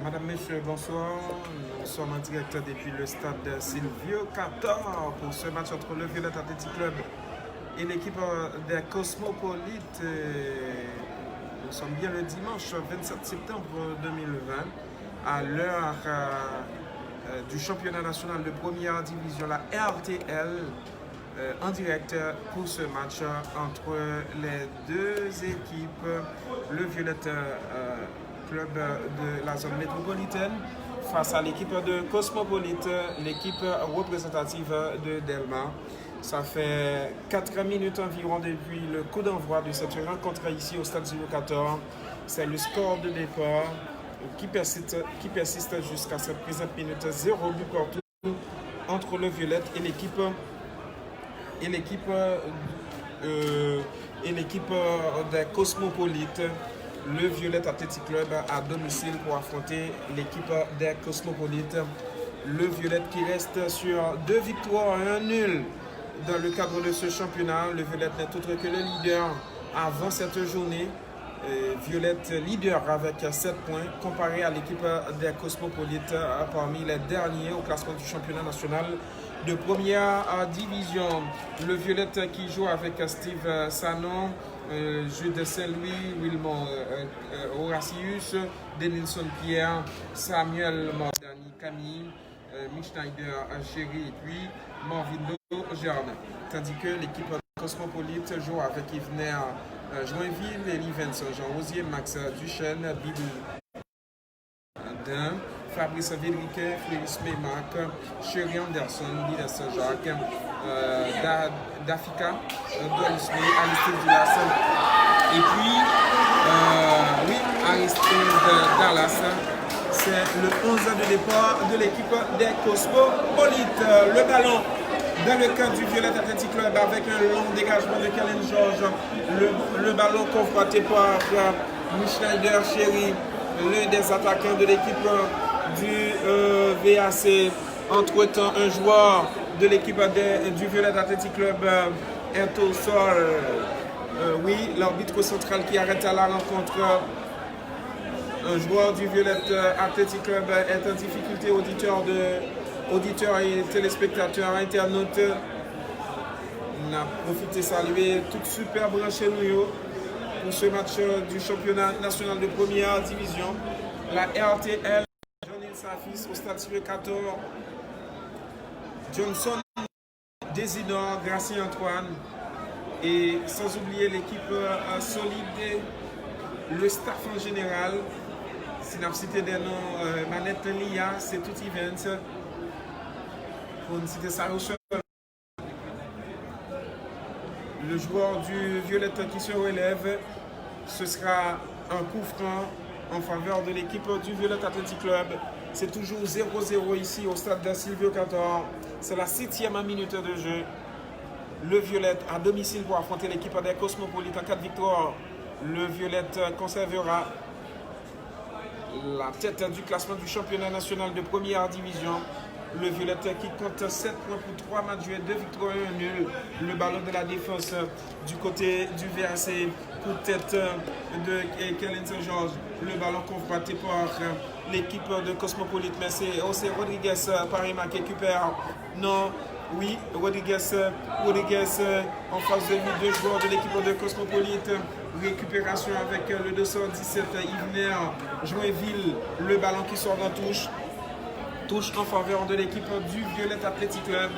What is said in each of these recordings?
Madame, Messieurs, bonsoir. Nous sommes en direct depuis le stade Silvio Cator pour ce match entre le Violet Athletic Club et l'équipe des Cosmopolites. Nous sommes bien le dimanche 27 septembre 2020 à l'heure du championnat national de première division, la RTL, en direct pour ce match entre les deux équipes, le Violet Club de la zone métropolitaine face à l'équipe de Cosmopolite, l'équipe représentative de Delma. Ça fait 4 minutes environ depuis le coup d'envoi de cette rencontre ici au stade 014. C'est le score de départ qui persiste jusqu'à cette présente minute. 0 but partout entre le Violet et l'équipe des Cosmopolites. Le Violet Athletic Club à domicile pour affronter l'équipe des Cosmopolites. Le Violet qui reste sur 2 victoires et 1 nul dans le cadre de ce championnat. Le Violet n'est autre que le leader avant cette journée. Violet leader avec 7 points comparé à l'équipe des Cosmopolites parmi les derniers au classement du championnat national de première division. Le Violet qui joue avec Steve Sanon, Jude Saint-Louis, Wilmon Horacius, Denilson Pierre, Samuel Mordani Camille, Schneider Chéri et puis Morvindo Germain. Tandis que l'équipe Cosmopolite joue avec Yvener Joinville, Elie Vincent, Jean-Rosier, Max Duchesne, Bidou Dain, Fabrice Védriquet, Frélis Mémac, Chéri Anderson, Lides Saint-Jacques, Dafika, Donisme, Aristide Dulas. Et puis, Aristide Dallas. C'est le 11 de départ de l'équipe des Cosmopolites. Le ballon dans le camp du Violet Athletic Club avec un long dégagement de Kellen Georges. Le ballon convoité par Schneider Chéri, l'un des attaquants de l'équipe du VAC. Entre-temps, un joueur de l'équipe du Violet Athletic Club est au sol. L'arbitre central qui arrête à la rencontre. Un joueur du Violet Athletic Club est en difficulté, auditeurs et téléspectateurs, internautes. On a profité saluer toute super branchée nous pour ce match du championnat national de première division. La RTL, Jean-Nil Safis au stade 14. Johnson, Désinor, Gracie Antoine. Et sans oublier l'équipe solide, le staff en général. Si nous cité des noms, Manette Lia, c'est tout event. Pour nous citer ça, le joueur du Violet qui se relève, ce sera un coup franc en faveur de l'équipe du Violet Athletic Club. C'est toujours 0-0 ici au stade de Silvio Cator. C'est la 7e minute de jeu. Le Violet à domicile pour affronter l'équipe des Cosmopolites en 4 victoires. Le Violet conservera la tête du classement du championnat national de première division. Le Violet qui compte 7 points pour 3 matchs joués, 2 victoires et 1 nul. Le ballon de la défense du côté du VAC, coup de tête de Kellen Saint-Georges. Le ballon convoité par l'équipe de Cosmopolite, mais c'est aussi Rodriguez Parima qui récupère. Non, oui, Rodriguez en face de lui, 2 joueurs de l'équipe de Cosmopolite. Récupération avec le 217 Yvener Joinville. Le ballon qui sort en touche. Touche en faveur de l'équipe du Violet Athletic Club.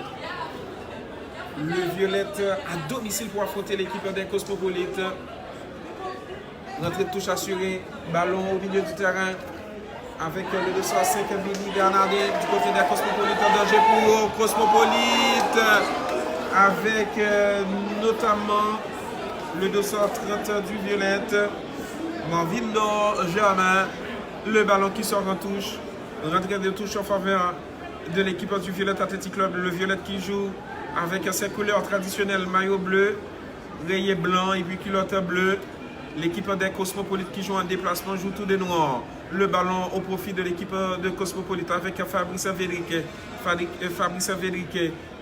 Le Violet à domicile pour affronter l'équipe des Cosmopolites. Rentrée de touche assurée. Ballon au milieu du terrain. Avec le 205 Billy Bernardet du côté des Cosmopolites. En danger pour Cosmopolite. Avec notamment le 230 du Violet. Morvindo Germain. Le ballon qui sort en touche. Rentrée de touche en faveur de l'équipe du Violet Athletic Club. Le Violet qui joue avec ses couleurs traditionnelles, maillot bleu, rayé blanc et puis culotte bleue. L'équipe des Cosmopolites qui joue en déplacement joue tout de noir. Le ballon au profit de l'équipe de Cosmopolite avec Fabrice Védriquet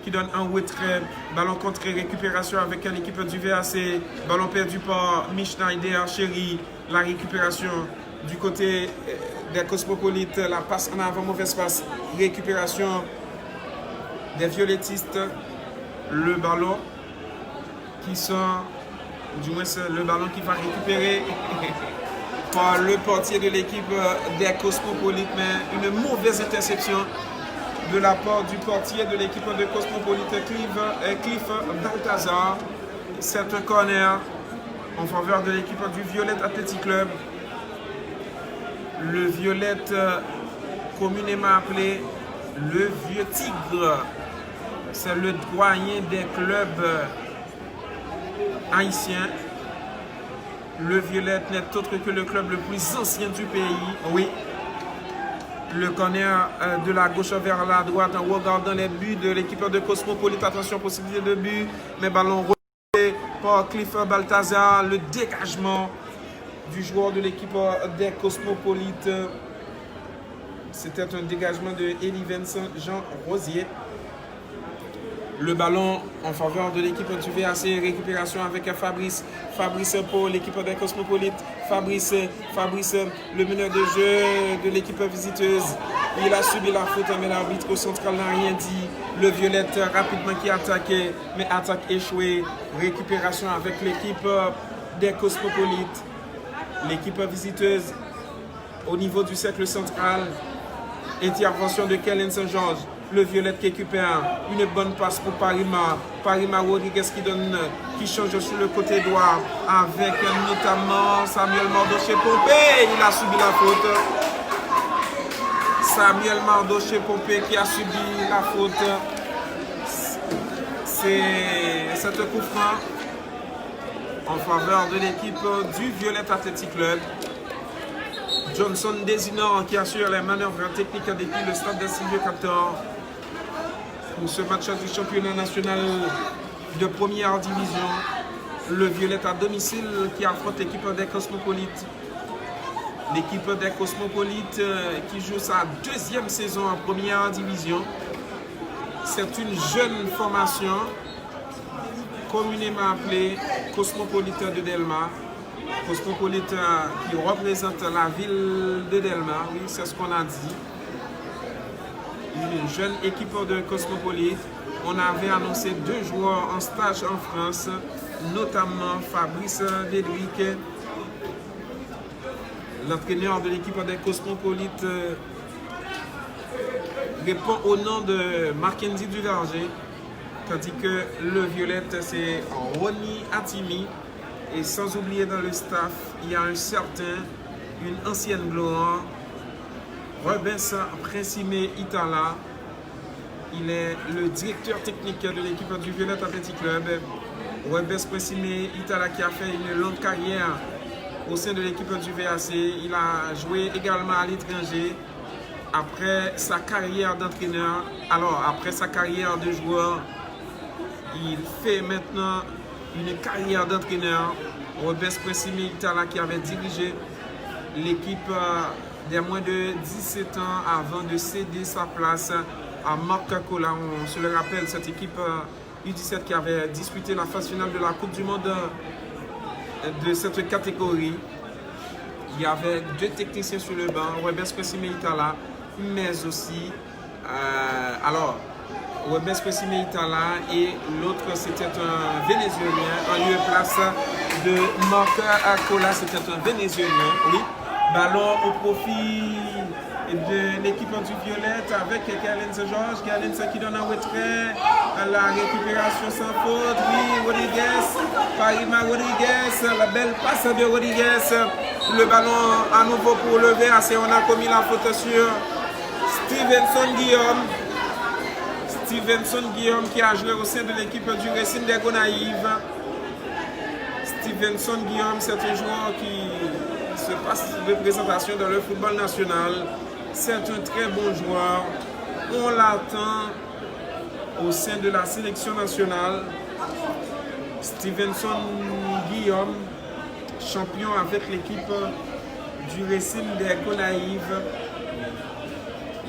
qui donne un retrait. Ballon contré, récupération avec l'équipe du VAC. Ballon perdu par Schneider Chéri. La récupération du côté des Cosmopolites. La passe en avant, mauvaise passe. Récupération des violettistes. Le ballon qui sont, du moins c'est le ballon qui va récupérer par le portier de l'équipe des Cosmopolites, mais une mauvaise interception de la part du portier de l'équipe de Cosmopolites, Cliff Balthazar. C'est un corner en faveur de l'équipe du Violette Athletic Club. Le Violette, communément appelé le Vieux Tigre, c'est le doyen des clubs haïtiens. Le Violette n'est autre que le club le plus ancien du pays. Oui. Le corner de la gauche vers la droite en regardant les buts de l'équipe de Cosmopolite. Attention, possibilité de but, mais ballon relevés par Cliff Balthazar. Le dégagement du joueur de l'équipe des Cosmopolites. C'était un dégagement de Elie Vincent Jean Rosier. Le ballon en faveur de l'équipe du VAC. Récupération avec Fabrice. Fabrice pour l'équipe des Cosmopolites. Fabrice, le meneur de jeu de l'équipe visiteuse. Il a subi la faute, mais l'arbitre au central n'a rien dit. Le Violette rapidement qui attaquait, mais attaque échouée. Récupération avec l'équipe des Cosmopolites. L'équipe visiteuse au niveau du cercle central. Intervention de Kellen Saint-Georges. Le Violette qui récupère une bonne passe pour Parima. Parima Rodriguez qui change sur le côté droit avec notamment Samuel Mardoché-Pompé. Il a subi la faute. Samuel Mardoché-Pompé qui a subi la faute. C'est un coup franc en faveur de l'équipe du Violette Athletic Club. Johnson Désinor qui assure les manœuvres techniques depuis le stade de Silvio Captor pour ce match du championnat national de première division. Le Violette à domicile qui affronte l'équipe des Cosmopolites. L'équipe des Cosmopolites qui joue sa deuxième saison en première division. C'est une jeune formation communément appelée Cosmopolite de Delma. Cosmopolite qui représente la ville de Delma, oui, c'est ce qu'on a dit. Une jeune équipe de Cosmopolite. On avait annoncé 2 joueurs en stage en France, notamment Fabrice Dédric, l'entraîneur de l'équipe des Cosmopolites, répond au nom de Mackenzie Duverger, tandis que le Violette, c'est Ronnie Atimi. Et sans oublier dans le staff, il y a un certain, une ancienne gloire, Robinson Princime Itala. Il est le directeur technique de l'équipe du Violette Athletic Club. Robinson Princime Itala qui a fait une longue carrière au sein de l'équipe du VAC. Il a joué également à l'étranger. Après sa carrière d'entraîneur, alors après sa carrière de joueur, il fait maintenant une carrière d'entraîneur. Robert Princime Itala qui avait dirigé l'équipe des moins de 17 ans avant de céder sa place à Marc Cola. On se le rappelle, cette équipe U17 qui avait disputé la phase finale de la Coupe du Monde de cette catégorie. Il y avait 2 techniciens sur le banc, Robert Princime Itala, mais aussi Robert Princime Itala et l'autre c'était un Vénézuélien en lieu et place de Marc Acola, c'était un Vénézuélien, oui. Ballon au profit de l'équipe du Violette avec Kellen Georges, qui donne un retrait, la récupération sans faute, oui, Rodriguez, Parima Rodriguez, la belle passe de Rodriguez, le ballon à nouveau pour lever, on a commis la faute sur Stevenson Guillaume qui a joué au sein de l'équipe du Racing des Gonaïves. Stevenson Guillaume, c'est un joueur qui se passe de présentation dans le football national. C'est un très bon joueur. On l'attend au sein de la sélection nationale. Stevenson Guillaume, champion avec l'équipe du Racing des Gonaïves.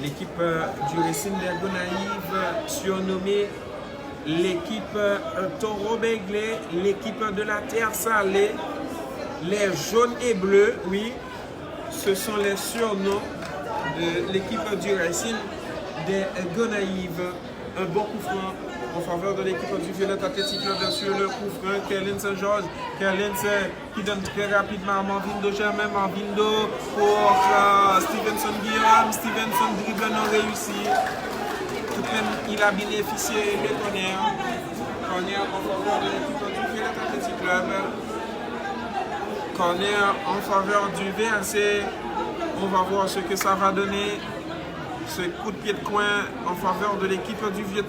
L'équipe du Racing des Gonaïves, surnommée l'équipe Taureau Béglé, l'équipe de la Terre Salée, les jaunes et bleus, oui, ce sont les surnoms de l'équipe du Racing des Gonaïves. Un bon coup franc en faveur de l'équipe du Violet Athletic Club sur le coup franc. Kerlin Saint-Georges, Kerlin qui donne très rapidement à Marvindo Germain, Marvindo pour Stevenson Guillaume. Stevenson dribble non réussi. Tout de même, il a bénéficié le corner. Corner en faveur de l'équipe du Violet Athletic Club. Corner en faveur du VAC. On va voir ce que ça va donner. Ce coup de pied de coin en faveur de l'équipe du Violet.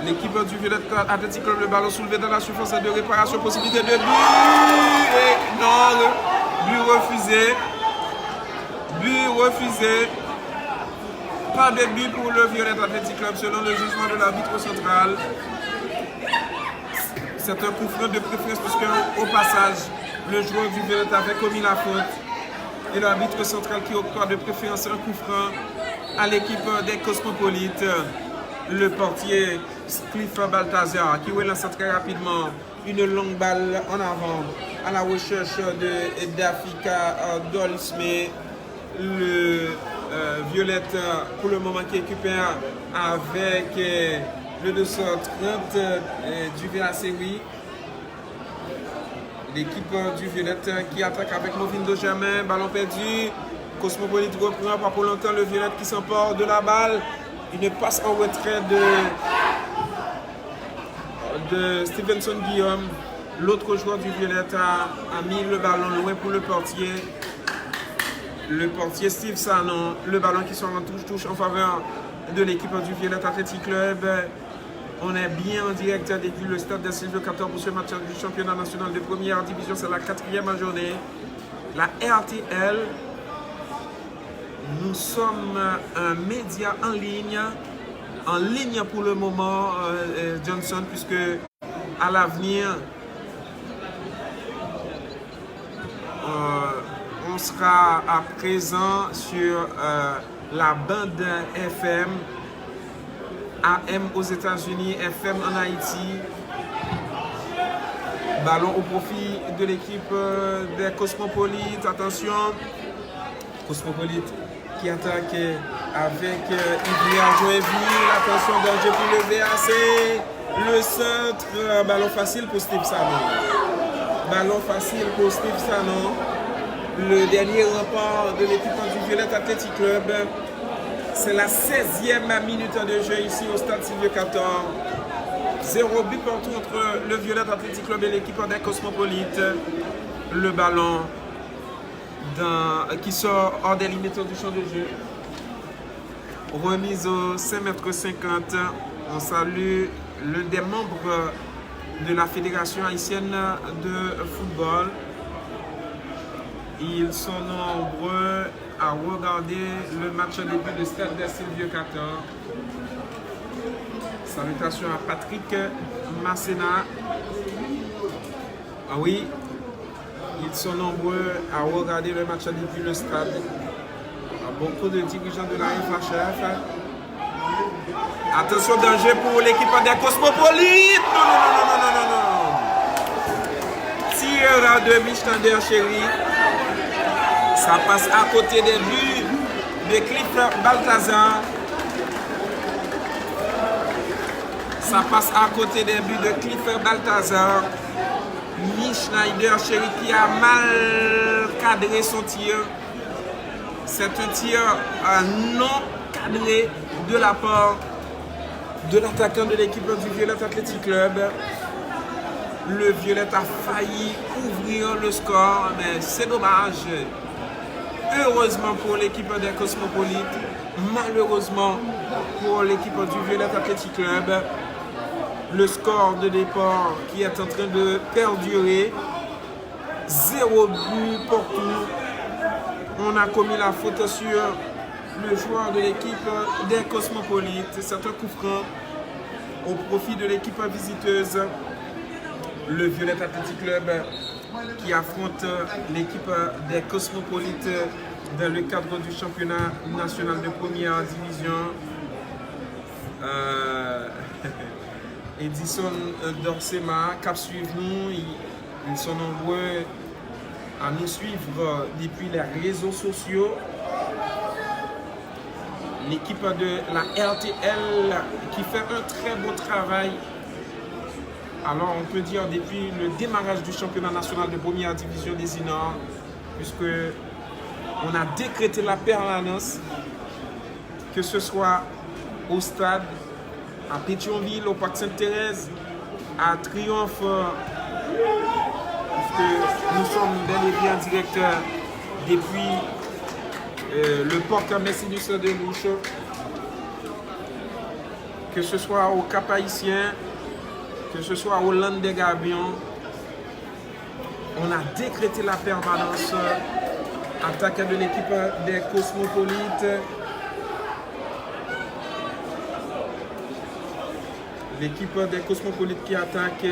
L'équipe du Violet Athletic Club, le ballon soulevé dans la surface de réparation, possibilité de but. Et non, but refusé. But refusé. Pas de but pour le Violet Athletic Club selon le jugement de l'arbitre central. C'est un coup franc de préférence puisque au passage, le joueur du Violet avait commis la faute. Et l'arbitre central qui octroie de préférence un coup franc à l'équipe des Cosmopolites. Le portier Cliff Balthazar qui relance très rapidement une longue balle en avant à la recherche de Dafika Dolsme. Le Violette pour le moment qui récupère avec le 230 du VAC. L'équipe du Violette qui attaque avec Marvindo Germain, ballon perdu. Cosmopolite reprend pas pour longtemps le Violette qui s'emporte de la balle. Une passe en retrait de Stevenson Guillaume. L'autre joueur du Violette a mis le ballon loin pour le portier. Le portier Steve Sanon. Le ballon qui sort en touche en faveur de l'équipe du Violette Athletic Club. On est bien en direct depuis le stade de Silvio 14 pour ce match du championnat national de première division. C'est la 4e journée. La RTL. Nous sommes un média en ligne pour le moment, Johnson, puisque à l'avenir, on sera à présent sur la bande FM, AM aux États-Unis, FM en Haïti. Ballon au profit de l'équipe des Cosmopolites. Attention, Cosmopolite qui attaque avec Ivriar Joinville. Attention, danger pour le VAC. Le centre, ballon facile pour Steve Sanon. Ballon facile pour Steve Sanon. Le dernier rempart de l'équipe du Violet Athletic Club. C'est la 16e minute de jeu ici au stade Silvio 14. 0 but partout entre le Violet Athletic Club et l'équipe des Cosmopolites. Le ballon qui sort hors des limites du champ de jeu. Remise au 5,50 m. On salue l'un des membres de la Fédération haïtienne de football. Ils sont nombreux à regarder le match au début de stade de Silvio 14. Salutations à Patrick Massena. Ah oui, ils sont nombreux à regarder le match depuis le stade. Beaucoup de dirigeants de la FHF. Attention, danger pour l'équipe des Cosmopolites. Non. Tir de Michtander Chéri. Ça passe à côté des buts de Cliff Balthazar. Ça passe à côté des buts de Cliff Balthazar. Schneider Chéri qui a mal cadré son tir. C'est un tir non cadré de la part de l'attaquant de l'équipe du Violet Athletic Club. Le Violet a failli ouvrir le score, mais c'est dommage. Heureusement pour l'équipe des Cosmopolites, malheureusement pour l'équipe du Violet Athletic Club. Le score de départ qui est en train de perdurer. 0 but partout. On a commis la faute sur le joueur de l'équipe des Cosmopolites. C'est un coup franc au profit de l'équipe visiteuse. Le Violet Athletic Club qui affronte l'équipe des Cosmopolites dans le cadre du championnat national de première division. Edison Dorsema, cap suivre nous, ils sont nombreux à nous suivre depuis les réseaux sociaux. L'équipe de la RTL qui fait un très beau travail. Alors on peut dire depuis le démarrage du championnat national de première division des Nord, puisque on a décrété la permanence, que ce soit au stade, à Pétionville, au Parc Sainte-Thérèse, à Triomphe, puisque nous sommes bel et bien directeurs depuis le port Messinus de Louche, que ce soit au Cap-Haïtien, que ce soit au Land des Gabions. On a décrété la permanence. Attaque de l'équipe des Cosmopolites. L'équipe des Cosmopolites qui attaque.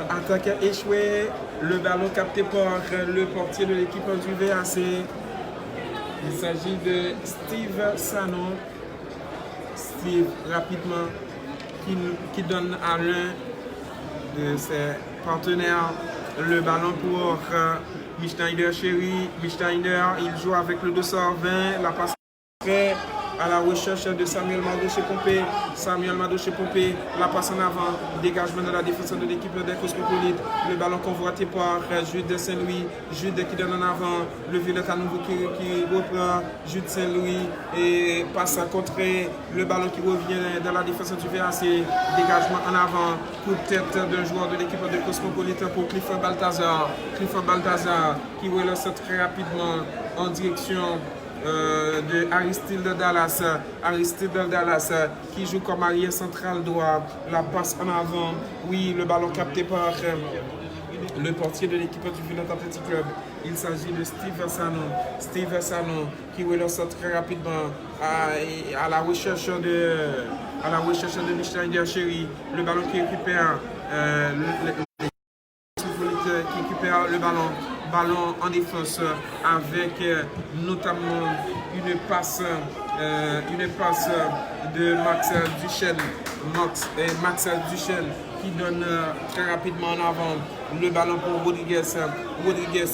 Attaque échouée. Le ballon capté par le portier de l'équipe du VAC. Il s'agit de Steve Sanon. Steve, rapidement, qui donne à l'un de ses partenaires le ballon pour Michnider Chéri. Michnider, il joue avec le 220. La passe à la recherche de Samuel Madoché-Pompé. Samuel Madoché-Pompé, la passe en avant. Dégagement de la défense de l'équipe des Cosmopolites. Le ballon convoité par Jude Saint-Louis. Jude qui donne en avant. Le Violette à nouveau qui reprend. Jude Saint-Louis et passe à contrer. Le ballon qui revient dans la défense du VAC. Dégagement en avant. Coup de tête d'un joueur de l'équipe des Cosmopolites pour Clifford Balthazar. Clifford Balthazar qui relance très rapidement en direction de Aristide Dallas. Aristide Dallas qui joue comme arrière central droit. La passe en avant. Oui, le ballon capté par le portier de l'équipe du Violette Athletic Club. Il s'agit de Steve Sanon. Steve Sanon qui relance très rapidement à la recherche de Michel Chéri. Le ballon qui récupère qui récupère le ballon en défense avec notamment une passe de Max Duchesne. Max Duchesne qui donne très rapidement en avant le ballon pour Rodriguez. Rodriguez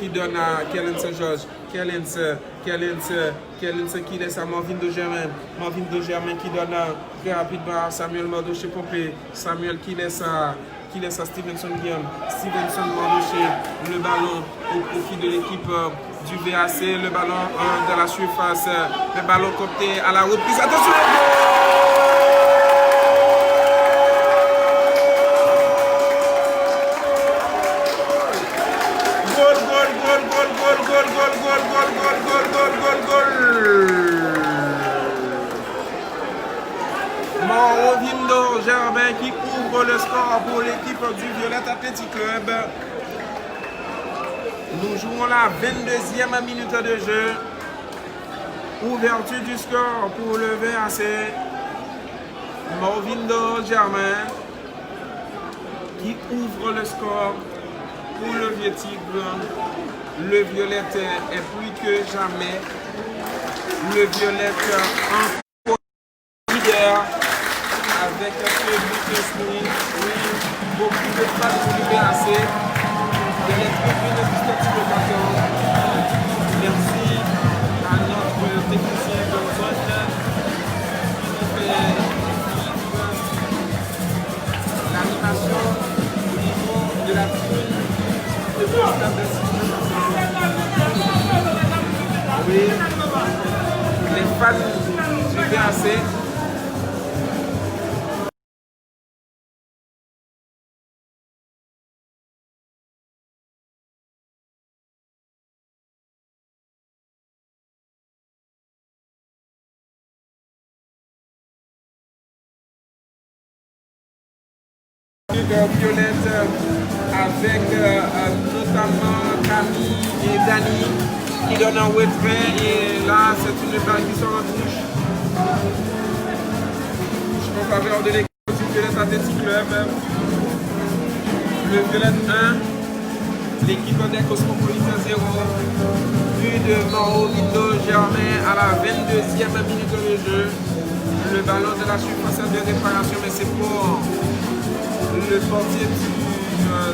qui donne à Kellen Saint-Georges. Kellen qui laisse à Marvin de Germain. Marvin de Germain qui donne très rapidement à Samuel Madoché-Pompé. Samuel qui laisse à Stevenson Guillaume. Stevenson Mardoché, le ballon au profit de l'équipe du VAC, le ballon de la surface, le ballon copté à la reprise. Attention! Morovindo Germain qui ouvre le score pour l'équipe du Violette Athletic Club. Nous jouons la 22e minute de jeu. Ouverture du score pour le VAC. Morovindo Germain qui ouvre le score pour le Vieux Tigre. Le Violette est plus que jamais. Le Violette en leader. Avec ce but de sprint, oui, beaucoup de fans du VAC, de les tribunes du statut de bâton. Merci à notre technicien de zone qui nous fait l'animation au niveau de la tribune de stade de oui, les fans du VAC. Violette avec notamment Camille et Dani qui donnent un retrait et là c'est une balle qui sort en touche en faveur de l'équipe du Violette Athletic Club. Le Violette 1, l'équipe des Cosmopolites 0, but de Morovindo Germain à la 22e minute de jeu. Le ballon de la surface de réparation mais c'est pour le portier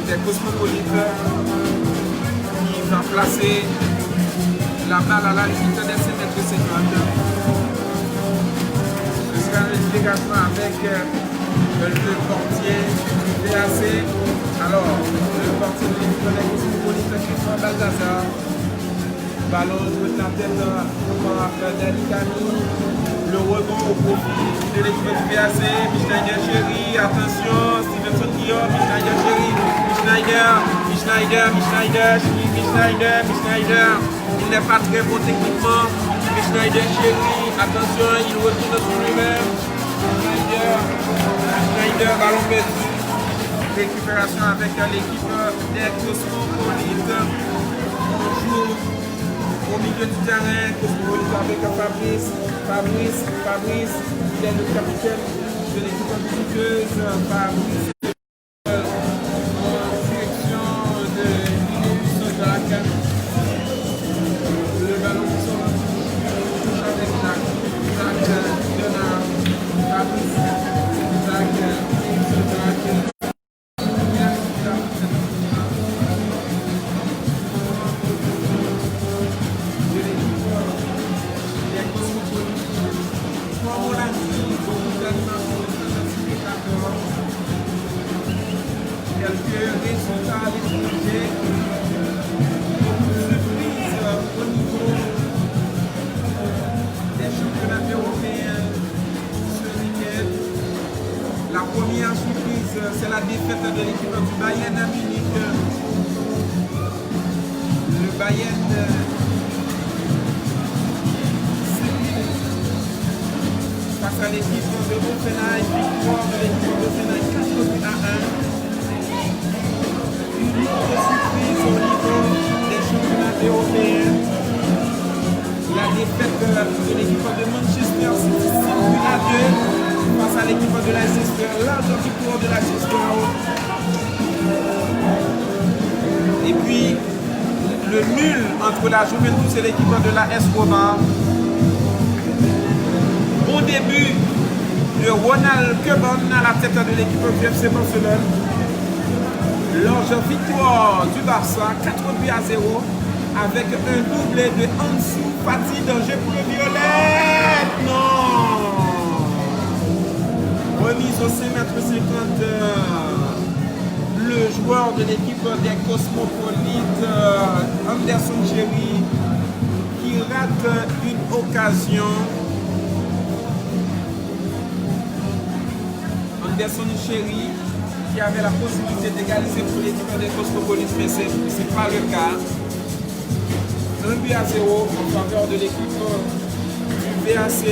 des Cosmopolites qui va placer la balle à la limite des 5,50 m. Ce sera une délégation avec le portier du VAC. Alors, le portier de l'équipe des Cosmopolites, Christophe Balthazar. Ballon de la tête par Dalikani. Le rebond au profit de l'équipe du VAC. Schneider Chéri, attention, Stevenson Guillaume, Schneider Chéri, Schneider. Il n'est pas très bon techniquement. Schneider Chéri, attention, il retourne sur lui-même. Schneider, ballon perdu. Récupération avec l'équipe des Cosmopolites. On joue au milieu du terrain, Cosmopolite avec Fabrice, il est le capitaine de l'équipe visiteuse, Fabrice, en direction de Linus Jacques. Le ballon qui sort avec Jacques Denard, Fabrice, Jacques. Quelques résultats à l'étranger, beaucoup de surprises au niveau des championnats européens ce week-end. La première surprise, c'est la défaite de l'équipe du Bayern à Munich. Le Bayern face à l'équipe de Offenheim, victoire de l'équipe d'Offenheim 4-1. Une autre surprise au niveau des championnats européens. La défaite de l'équipe de Manchester City 6-2 face à l'équipe de Leicester. Large victoire de Leicester. Et puis le nul entre la Juventus et l'équipe de la AS Roma. Bon début de Ronald Koeman à la tête de l'équipe du FC Barcelone. Large victoire du Barça, 4-0 avec un doublé de Ansu Fati, danger pour le violet. Non! Remise au 5,50 m. Le joueur de l'équipe des Cosmopolites, Anderson Chéri, qui rate une occasion. Anderson Chéri qui avait la possibilité d'égaliser pour l'équipe des Cosmopolites, mais ce n'est pas le cas. 1-0 en faveur de l'équipe du VAC.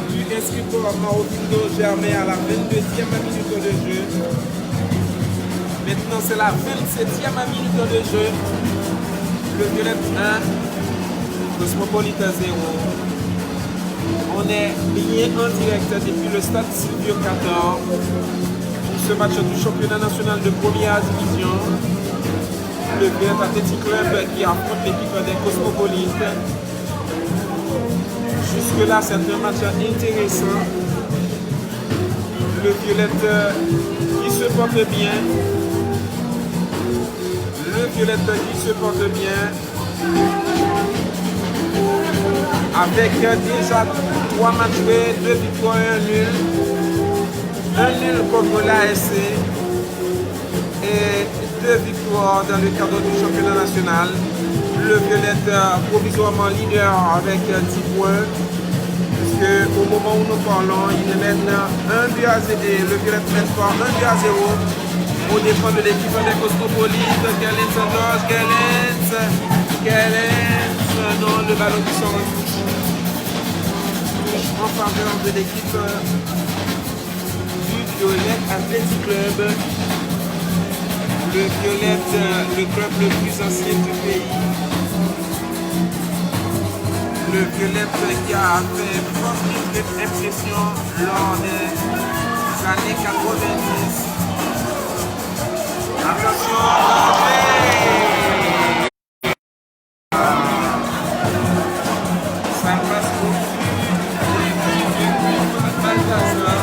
Du inscrit pour Mauricio Germain à la 22e minute de jeu. Maintenant, c'est la 27e minute de jeu. Le violet 1, Cosmopolite 0. On est bien en direct depuis le stade Silvio 14 pour ce match du championnat national de première division. Le Violet Athletic Club qui affronte l'équipe des Cosmopolites. Jusque-là, c'est un match intéressant. Le Violet qui se porte bien. Le Violet qui se porte bien. Avec déjà 3 matchs joués, 2 victoires et 1 nul. 1 nul contre l'ASC et 2 victoires dans le cadre du championnat national. Le Violet provisoirement leader avec 10 points. Puisque au moment où nous parlons, il mène 1-0. Le Violet mène par 1-0 au dépend de l'équipe des Cosmopolites. Gellens, non, le ballon qui sort en faveur de l'équipe du Violet Athletic Club. Le Violet, le club le plus ancien du pays. Le Violet qui a fait forte impression lors des années 90. Attention, ça passe au-dessus des Balthazar.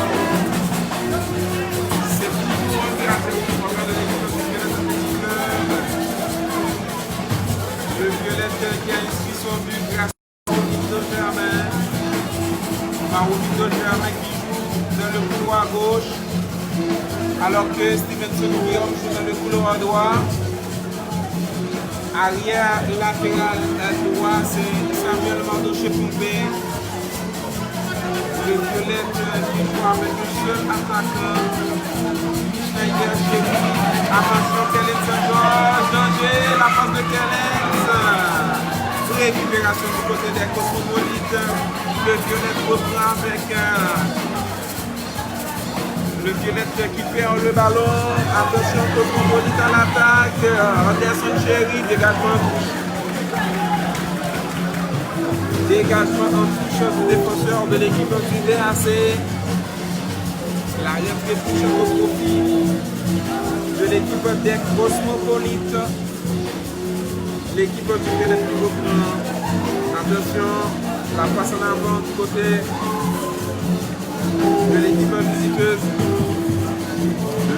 Violette qui a inscrit son but grâce à Victor Germain. Maro Victor Germain qui joue dans le couloir gauche. Alors que Stevenson Guillaume joue dans le couloir droit. Arrière latéral droit, c'est Samuel Mandoche-Pompé. Le Violette qui joue avec le seul attaquant. Schneider Chéri. Attention, Kellens Georges. Danger, la passe de Kellens. Récupération du côté des Cosmopolites. Le Violette reprend avec le Violette qui perd le ballon. Attention, Cosmopolite à l'attaque. Anderson Chéri, dégagement en touche. Dégagement en touche du défenseur de l'équipe du VAC. La rentrée touche au profit de l'équipe des Cosmopolites. L'équipe du Violette qui reprend. Attention, la passe en avant du côté de l'équipe visiteuse.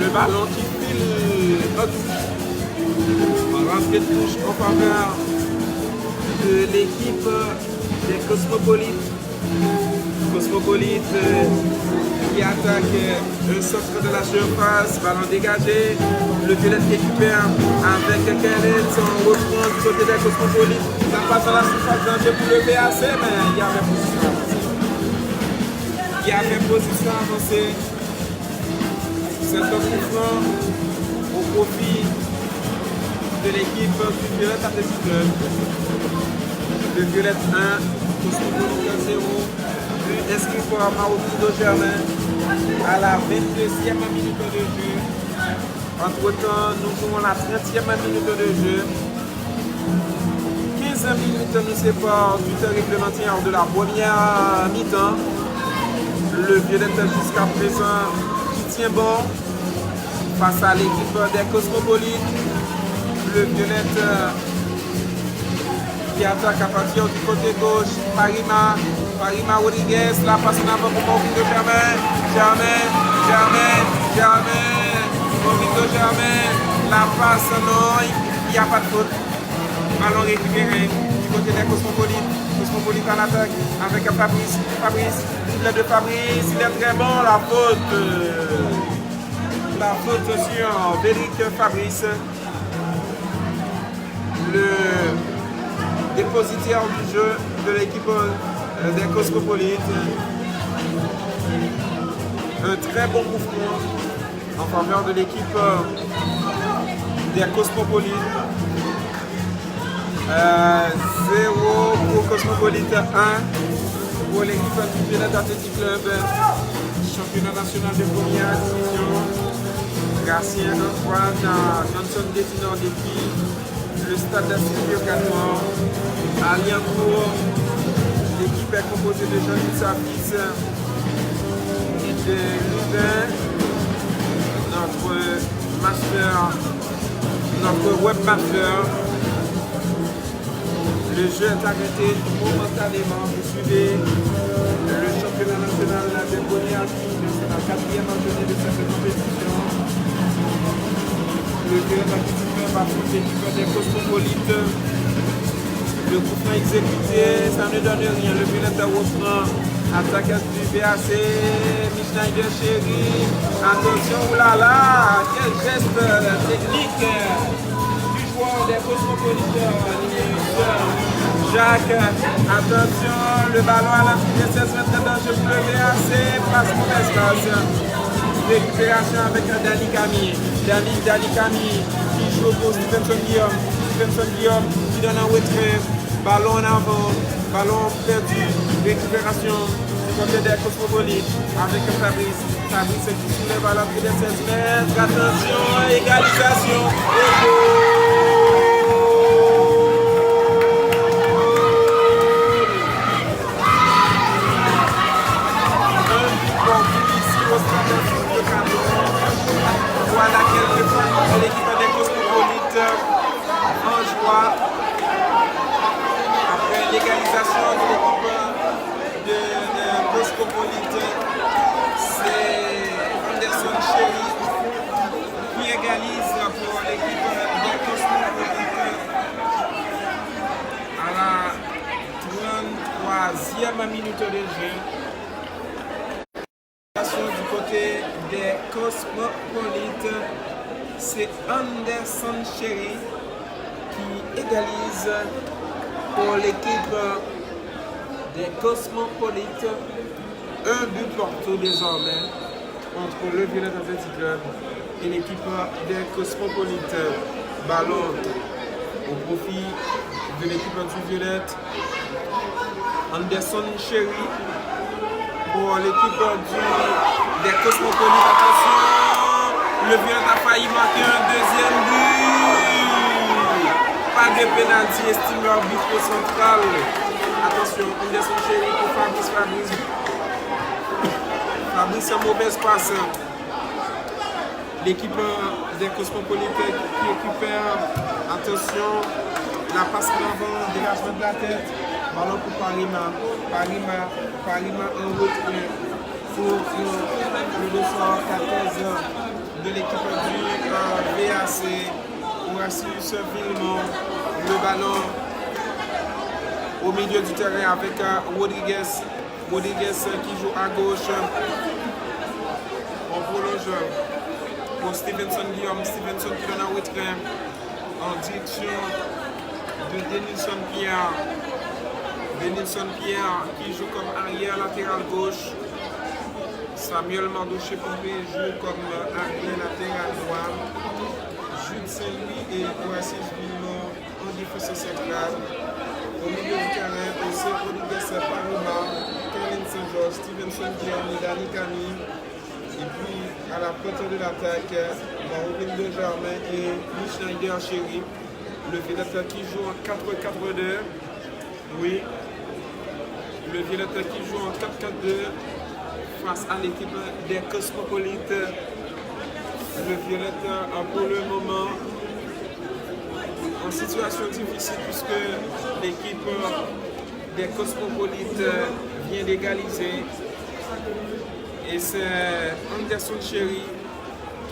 Le ballon qui file en touche. Rentrée de touche en faveur de l'équipe des Cosmopolites. Cosmopolite qui attaque un centre de la surface, ballon dégagé. Le Violette qui récupère avec Kellens. On reprend du côté des Cosmopolites. Ça passe dans la surface danger pour le VAC, mais il y avait position avancée. Il y avait position avancée. C'est un coup franc au profit de l'équipe du Violette Athletic Club. Le Violette 1, Cosmopolite 0. Inscrit par Maro Victor Germain à la 22e minute de jeu. Entre-temps, nous jouons la 30e minute de jeu. 15 minutes nous séparent du temps réglementaire de la première mi-temps. Le Violette jusqu'à présent qui tient bon face à l'équipe des Cosmopolites. Le Violette qui attaque à partir du côté gauche. Parima Rodriguez, la passe en avant pour Maro Victor Germain. Maro Victor Germain, la passe, non, il n'y a pas de faute. Ballon récupéré du côté des Cosmopolites. Cosmopolite en attaque avec Fabrice. Dribble de Fabrice, il est très bon, la faute. La faute sur Bédric Fabrice. Le dépositaire du jeu de l'équipe des Cosmopolites. Un très bon coup franc en faveur de l'équipe des Cosmopolites. 0 pour Cosmopolite, 1 pour l'équipe du Violette Athletic Club. Championnat national de première division. Gatien Antoine, Johnson Dessinor défi. Le stade d'Assistio Canon. À Liancourt, l'équipe est composée de Jean-Luc Sapis et de Louvain, notre webmaster. Le jeu est arrêté momentanément. Vous suivez le championnat national de première division. C'est la 4e journée de cette compétition. Le Violette Athletic Club affronte l'équipe des Cosmopolites. Le coup franc exécuté, ça ne donne rien. Le Violette reprend. Attaque du VAC. Schneider Chéri. Attention, oulala, quel geste technique du joueur des Cosmopolites. Jacques, attention, le ballon à la vitesse de 16 mètres danger pour le VAC. Passe pour l'espace. Récupération avec Dani Camille. Dani Camille qui joue pour Stevenson Guillaume. Qui donne un retrait. Ballon en avant. Ballon perdu. Récupération du côté des Cosmopolites avec Fabrice. Fabrice qui soulève à la vitesse de 16 mètres. Attention, égalisation. Et voilà quelques points pour l'équipe des Cosmopolites en joie. Après l'égalisation de l'équipe de Cosmopolite, c'est Anderson Chéri qui égalise pour l'équipe des Cosmopolite. 3e minute de jeu. Du côté des Cosmopolites, c'est Anderson Cherry qui égalise pour l'équipe des Cosmopolites. Un but partout désormais entre le Violette Athletic Club et l'équipe des Cosmopolites. Ballon au profit de l'équipe du Violette. Anderson Cherry pour l'équipe des Cosmopolites. Attention, le Violette a failli marquer un deuxième but. Pas de pénalty, estime l'arbitre central. Attention, Anderson Cherry pour Fabrice. Fabrice, un mauvaise passe. L'équipe des Cosmopolites qui récupère. Attention, la passe en avant, dégagement de la tête. Ballon pour Parima. Parima en retrait pour le 214 de l'équipe du VAC. Horacius Villemont. Le ballon au milieu du terrain avec Rodriguez. Rodriguez qui joue à gauche. On prolonge pour Stevenson Guillaume. Stevenson qui donne un retrait en direction de Denilson Pierre. Denilson Pierre qui joue comme arrière latéral gauche. Samuel Mandouché Pompé joue comme arrière latéral droit. Jules Saint-Louis et Oasis Villemont en défense centrale. Au milieu du terrain, aussi Rodriguez Parima, Kevin Saint-Georges, Stevenson Guillaume, Dani Camille. Et puis à la pointe de l'attaque, Maureen de Germain et Schneider Chéri. Le Violette qui joue en 4-4-2. Oui. Le Violette qui joue en 4-4-2 face à l'équipe des Cosmopolites. Le Violette pour le moment en situation difficile puisque l'équipe des Cosmopolites vient d'égaliser. Et c'est Anderson Cherry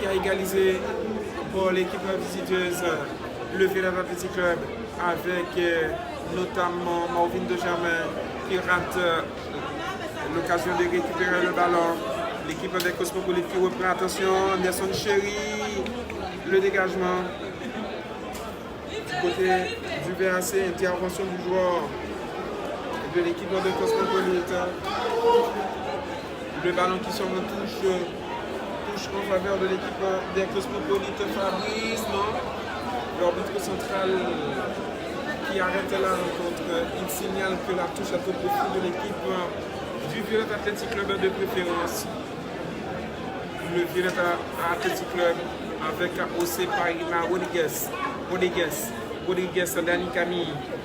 qui a égalisé pour l'équipe visiteuse, le Violette Athletic Club, avec notamment Marvin de Germain qui rate l'occasion de récupérer le ballon. L'équipe des Cosmopolites qui reprend. Attention, Anderson Cherry, le dégagement. Du côté du VAC, intervention du joueur de l'équipe de Cosmopolites. Le ballon qui sort en touche en faveur de l'équipe des Cosmopolites. Fabrice, non. L'arbitre central qui arrête la rencontre. Il signale que la touche est au profit de l'équipe du Violette Athletic Club de préférence. Le Violette Athletic Club avec OC Parima Rodriguez,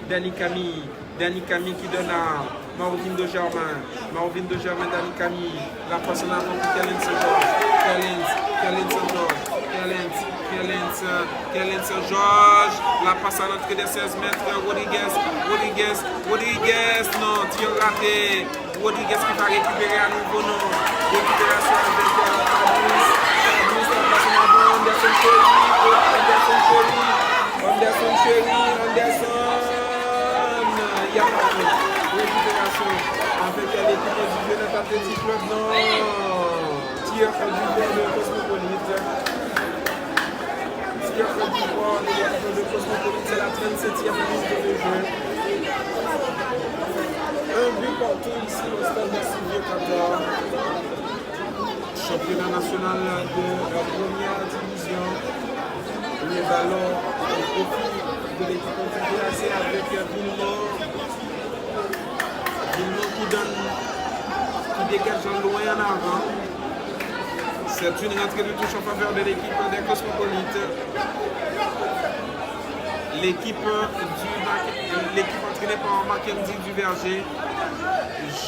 Dani Camille qui donne à Marvin de Germain, Dani Camille, la passe en avant pour Kellen Saint-Georges, la passe à l'entrée des 16 mètres, Rodriguez, non, tir raté, Rodriguez qui va récupérer à nouveau, non, récupération avec Fabrice, la passe en avant, Anderson Cherry, il y a récupération avec l'équipe du Violette Athletic Club, non, tir du joueur de Cosmopolite. Tir du joueur de l'équipe de Cosmopolite, c'est la 37e minute de jeu. Un but partout ici au stade de Sylvie Qatar. Championnat national de la première division. Le ballon au profit de l'équipe du VAC avec Villemont qui dégage en loin en avant. C'est une rentrée de touche en faveur de l'équipe des Cosmopolites. L'équipe entraînée par Mackenzie Duverger,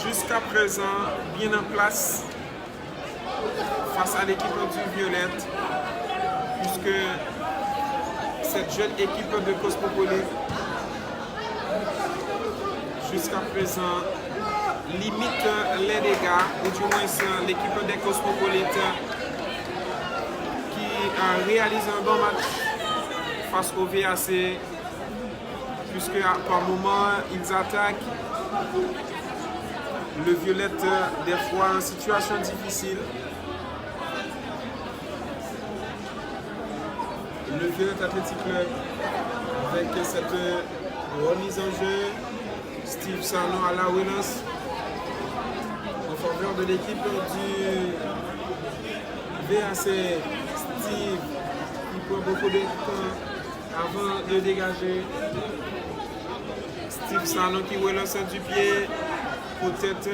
jusqu'à présent bien en place face à l'équipe du Violette, puisque cette jeune équipe de Cosmopolite jusqu'à présent limite les dégâts, ou du moins l'équipe des Cosmopolites qui réalise un bon match face au VAC, puisque par moment ils attaquent Le Violette, des fois en situation difficile. Le Violette Athletic Club avec cette remise en jeu. Steve Sarno à la relance en faveur de l'équipe du VAC. Steve qui prend beaucoup de temps avant de dégager. Steve Sarno qui relance du pied. Peut-être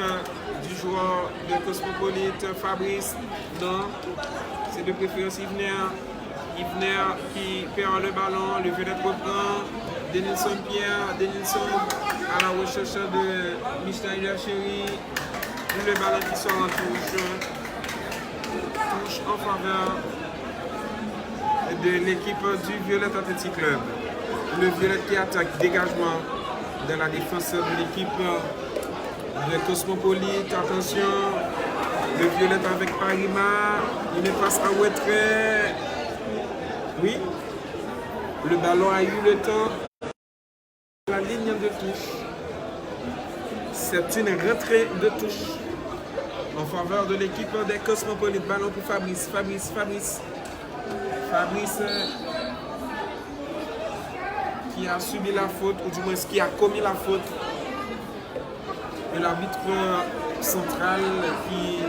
du joueur de Cosmopolite, Fabrice. Non, c'est de préférence Yvner. Yvner qui perd le ballon, le Violette reprend. Denilson Pierre, Denilson à la recherche de Michel Chéri. Le ballon qui sort en touche. Touche en faveur de l'équipe du Violette Athletic Club. Le Violette qui attaque, dégagement de la défense de l'équipe de Cosmopolite. Attention, le Violette avec Parima. Il est passe en retrait. Oui, le ballon a eu le temps. La ligne de touche. C'est une retrait de touche en faveur de l'équipe des Cosmopolites. Ballon pour Fabrice. Fabrice qui a subi la faute, ou du moins qui a commis la faute. Et l'arbitre central qui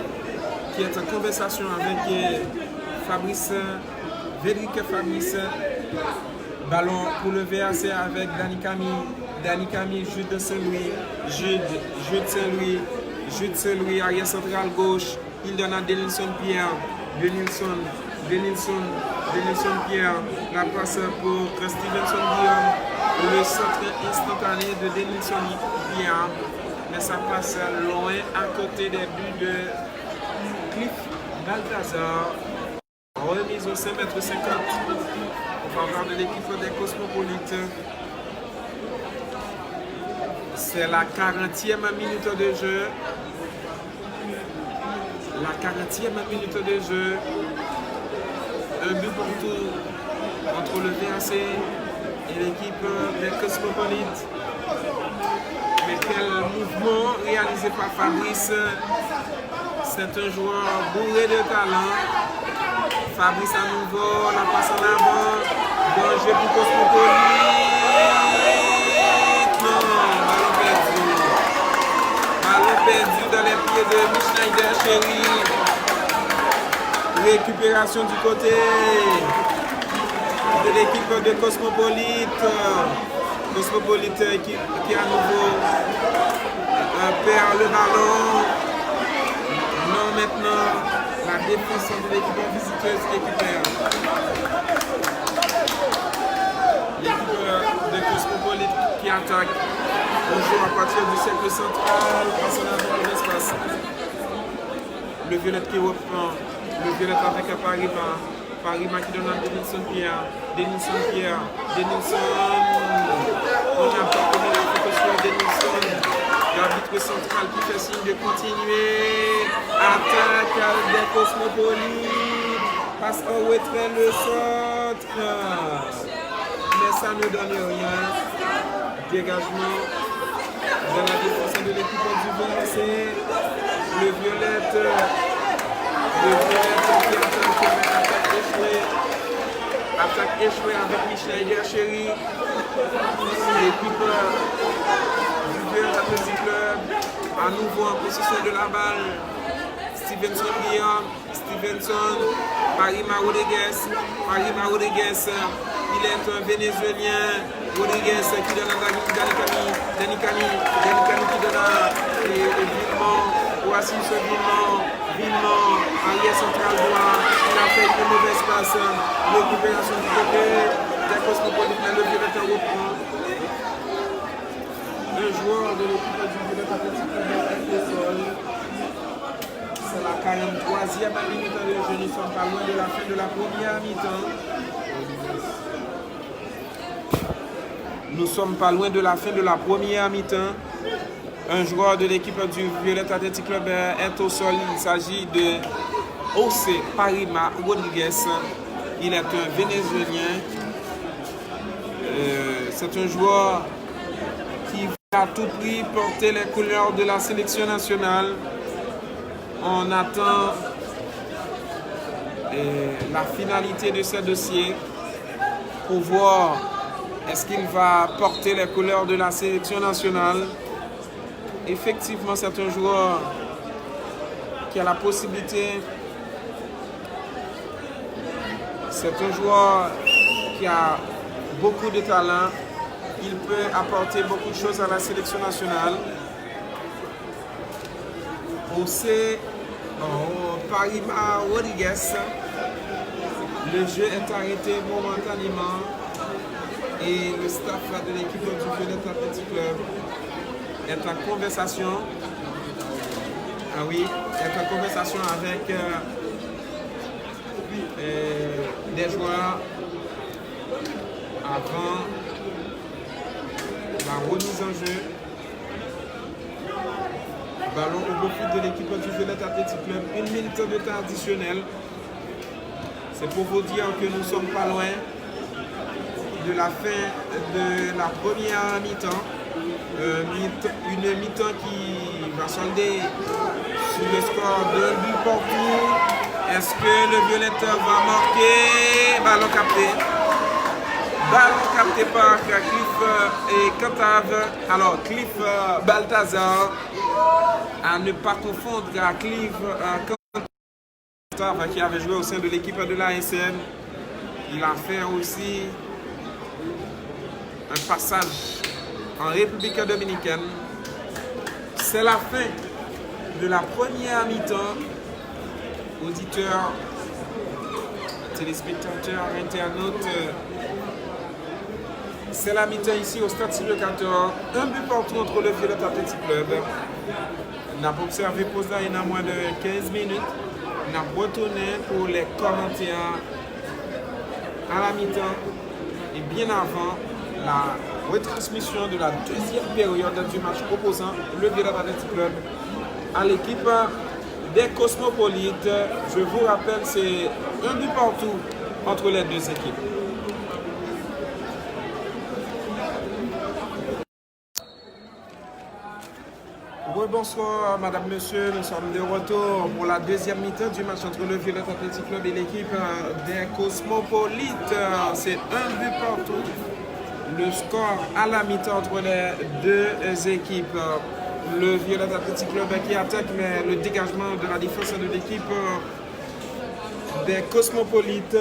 est en conversation avec Fabrice, Védric Fabrice. Ballon pour le VAC avec Dani Camille, Jude de Saint-Louis, Jude Saint-Louis, arrière central gauche. Il donne à Denilson Pierre. Denilson Pierre. La passe pour Stevenson Guillaume. Le centre instantané de Denilson Pierre. Mais ça passe loin à côté des buts de Cliff Balthazar. Remise au 5,50 m en faveur de l'équipe des Cosmopolites. C'est la 40e minute de jeu. La 40e minute de jeu. Un but pour tout entre le VAC et l'équipe des Cosmopolites. Mais quel mouvement réalisé par Fabrice. C'est un joueur bourré de talent. Fabrice à nouveau, la passe en avant. Danger pour Cosmopolite. Non, ballon perdu dans les pieds de Michel Chéri. Récupération du côté de l'équipe de Cosmopolite. Cosmopolite qui à nouveau perd le ballon. Non, maintenant, la défense de l'équipe visiteuse qui récupère. L'équipe de Cosmopolite qui attaque. On joue à partir du cercle central, passant avant de l'espace. Le Violette qui reprend. Le Violette avec Parima qui donne à Denilson Pierre. On n'a pas commis la précaution de Denilson. L'arbitre central qui fait signe de continuer. Attaque des Cosmopolites. Passe au retrait le centre. Mais ça ne donne rien. Dégagement de la défense de l'équipe du VAC. Le Violette qui attaque échouée avec Michel Chéri. L'équipe du Violette Athletic Club à nouveau en possession de la balle. Stevenson Guillaume, Parima Rodriguez. Il est un Vénézuélien. Rodriguez qui donne à Dani Camille qui donne à Villemont. Voici ce Villemont, arrière central droit. Il a fait une mauvaise passe. Récupération du côté des Cosmopolites, mais le Violette reprend. Le joueur de l'équipe du Violette Athletic Club est au sol. C'est la 43e minute de jeu. Nous sommes pas loin de la fin de la première mi-temps. Nous sommes pas loin de la fin de la première mi-temps. Un joueur de l'équipe du Violette Athletic Club est au sol. Il s'agit de José Parima Rodriguez. Il est un Vénézuélien. C'est un joueur qui À tout prix porter les couleurs de la sélection nationale. On attend la finalité de ce dossier pour voir est-ce qu'il va porter les couleurs de la sélection nationale. Effectivement, c'est un joueur qui a la possibilité, c'est un joueur qui a beaucoup de talent. Il peut apporter beaucoup de choses à la sélection nationale. José Parima Rodriguez. Le jeu est arrêté momentanément et le staff de l'équipe du Violet Athletic Club est en conversation. Ah oui, est en conversation avec des joueurs avant la remise en jeu. Ballon au profit de l'équipe du Violet Athletic Club. 1 minute de temps additionnel. C'est pour vous dire que nous ne sommes pas loin de la fin de la première mi-temps. Une mi-temps qui va solder sur le score de but partout. Est-ce que le Violet va marquer? Ballon capté. Ballon capté par Cliff et Cantave. Alors, Cliff Balthazar à ne pas confondre à Cliff Cantave qui avait joué au sein de l'équipe de l'ASM. Il a fait aussi un passage en République dominicaine. C'est la fin de la première mi-temps. Auditeurs, téléspectateurs, internautes, c'est la mi-temps ici au Stade Sylvio Cantor. Un but partout entre le Violet Athletic Club. On a observé pour ça il y a moins de 15 minutes. On a retourné pour les commentaires à la mi-temps et bien avant la retransmission de la deuxième période du match opposant le Violet Athletic Club à l'équipe des Cosmopolites. Je vous rappelle, c'est un but partout entre les deux équipes. Bonsoir madame, monsieur, nous sommes de retour pour la deuxième mi-temps du match entre le Violet Athletic Club et l'équipe des Cosmopolites. C'est un but partout. Le score à la mi-temps entre les deux équipes. Le Violet Athletic Club qui attaque, mais le dégagement de la défense de l'équipe des Cosmopolites.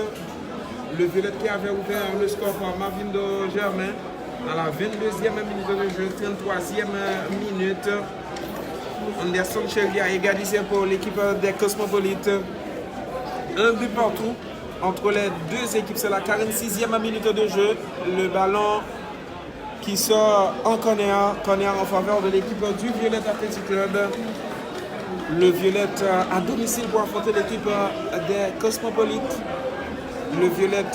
Le Violet qui avait ouvert le score par Marvindo Germain à la 22e minute de jeu, 33e minute. Anderson Shelby a égalisé pour l'équipe des Cosmopolites. Un but partout entre les deux équipes. C'est la 46e minute de jeu. Le ballon qui sort en corner en faveur de l'équipe du Violet Athletic Club. Le Violet à domicile pour affronter l'équipe des Cosmopolites. Le Violet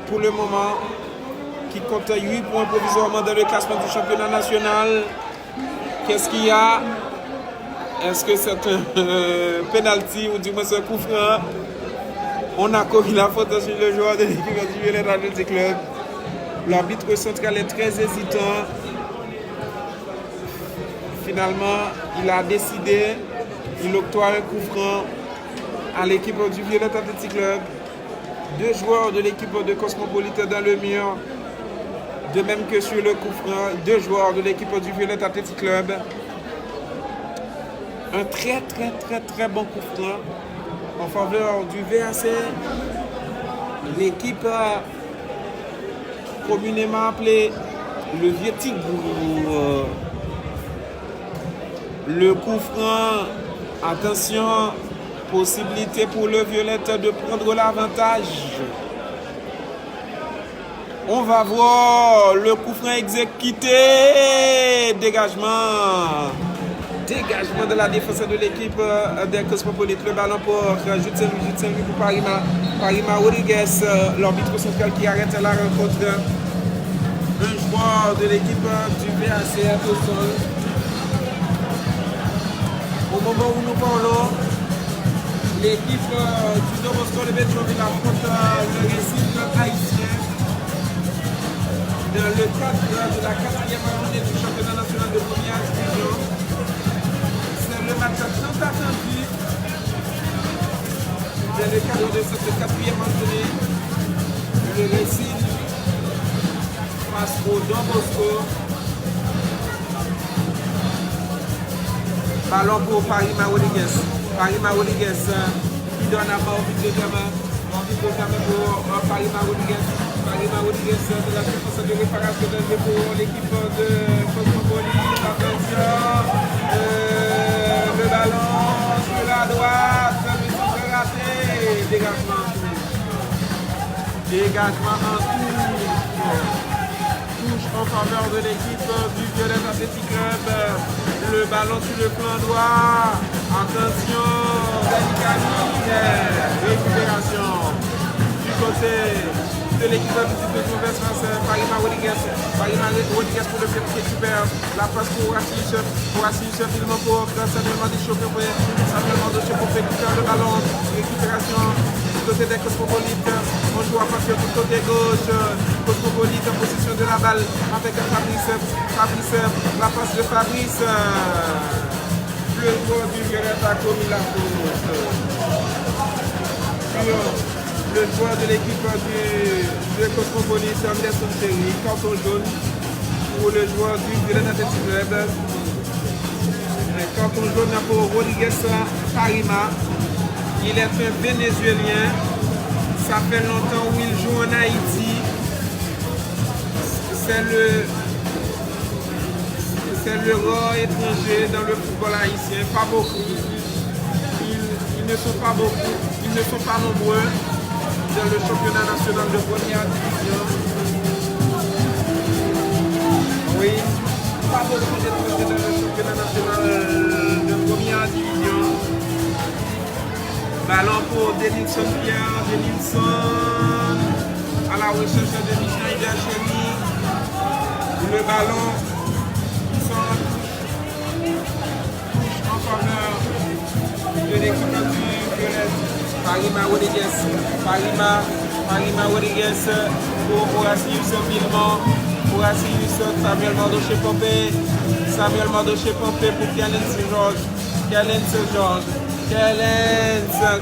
pour le moment qui compte 8 points provisoirement dans le classement du championnat national. Qu'est-ce qu'il y a? Est-ce que c'est un penalty ou du moins un coup franc? On a commis la faute sur le joueur de l'équipe du Violet Athletic Club. L'arbitre central est très hésitant. Finalement, il a décidé, il octroie un coup franc à l'équipe du Violet Athletic Club. Deux joueurs de l'équipe de Cosmopolite dans le mur. De même que sur le coup franc, deux joueurs de l'équipe du Violet Athletic Club. Un très bon coup franc en faveur du VAC. L'équipe communément appelée le Vieux Tigre. Le coup franc, attention, possibilité pour le Violet de prendre l'avantage. On va voir le coup franc exécuté. Dégagement. Dégagement de la défense de l'équipe des Cosmopolites. Le ballon pour Jude Saint-Louis pour Parima Rodriguez. L'arbitre central qui arrête la rencontre. Un joueur de l'équipe du VAC au sol. Au moment où nous parlons, l'équipe du Domosco de Bétroville affronte le Racing haïtien. Dans le cadre de la 4e attendu. C'est le cadeau de cette quatrième entrée. Le Racing face au Don Bosco. Ballon pour Parima Rodriguez. Parima Rodriguez qui donne à mort de gamin. Pour Parima Rodriguez. Parima Rodriguez de la défense de réparation de jeu pour l'équipe de Cosmopolite. Attention. Le ballon sur la droite. Mais c'est raté. Dégagement en touche. Dégagement en touche. Touche en faveur de l'équipe du Violet Athletic Club. Le ballon sur le plan droit. Attention. Récupération du côté de l'équipe de Mauvaise France. Parima Rodriguez. Parima Rodriguez pour le fait récupère. La passe pour Rassich. Pour Rassich, finalement pour Samuel Mandicho pour récupérer le ballon. Récupération du côté des Cosmopolites. On joue à partir du côté gauche. Cosmopolite en position de la balle avec Fabrice. La passe de Fabrice. Le joueur du Violet a commis la faute. Le joueur de l'équipe de Cosmopolite, Anderson Terry, carton jaune pour le joueur du Violet Athletic Club. Carton jaune pour Rodriguez Parima. Il est un Vénézuélien. Ça fait longtemps où il joue en Haïti. C'est le roi étranger dans le football haïtien. Pas beaucoup. Ils ne sont pas beaucoup. Ils ne sont pas nombreux dans le championnat national de première division. Oui, pas beaucoup d'étrangers dans le championnat national de première division. Ballon pour Denilson Pierre. Denilson à la recherche de Michel Gacheli. Le ballon touche en faveur de l'équipe du Violet. Parima Rodriguez. Parima Rodriguez pour Horacius Villemont. Horacius Samuel Mandoché-Pompé. Samuel Mandoché-Pompé pour Kellens Georges. Kellens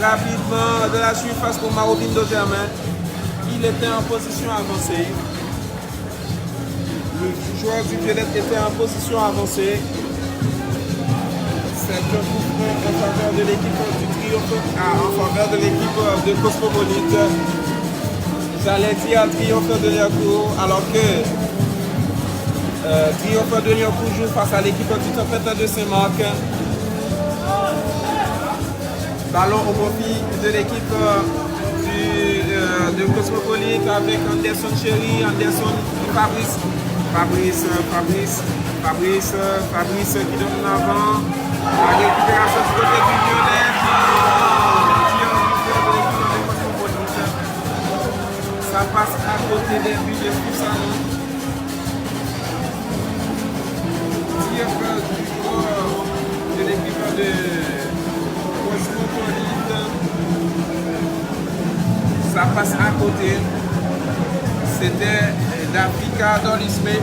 rapidement de la surface pour Marovin Germain. Il était en position avancée. Le joueur du Violet était en position avancée. C'est un coup franc en faveur de l'équipe du Triomphe, en faveur de l'équipe de Cosmopolite. J'allais dire Triomphe de Liancourt, alors que Triomphe de Liancourt joue face à l'équipe du Tempête de Saint-Marc. Ballon au profit de l'équipe de Cosmopolite avec Anderson Chéri, Anderson Fabrice qui donne en avant. La récupération du côté du Violet. Ça passe à côté des buts de Poussanon. Tir du joueur de l'équipe de Cosmopolite. Ça passe à côté. C'était d'Africa Dolisme.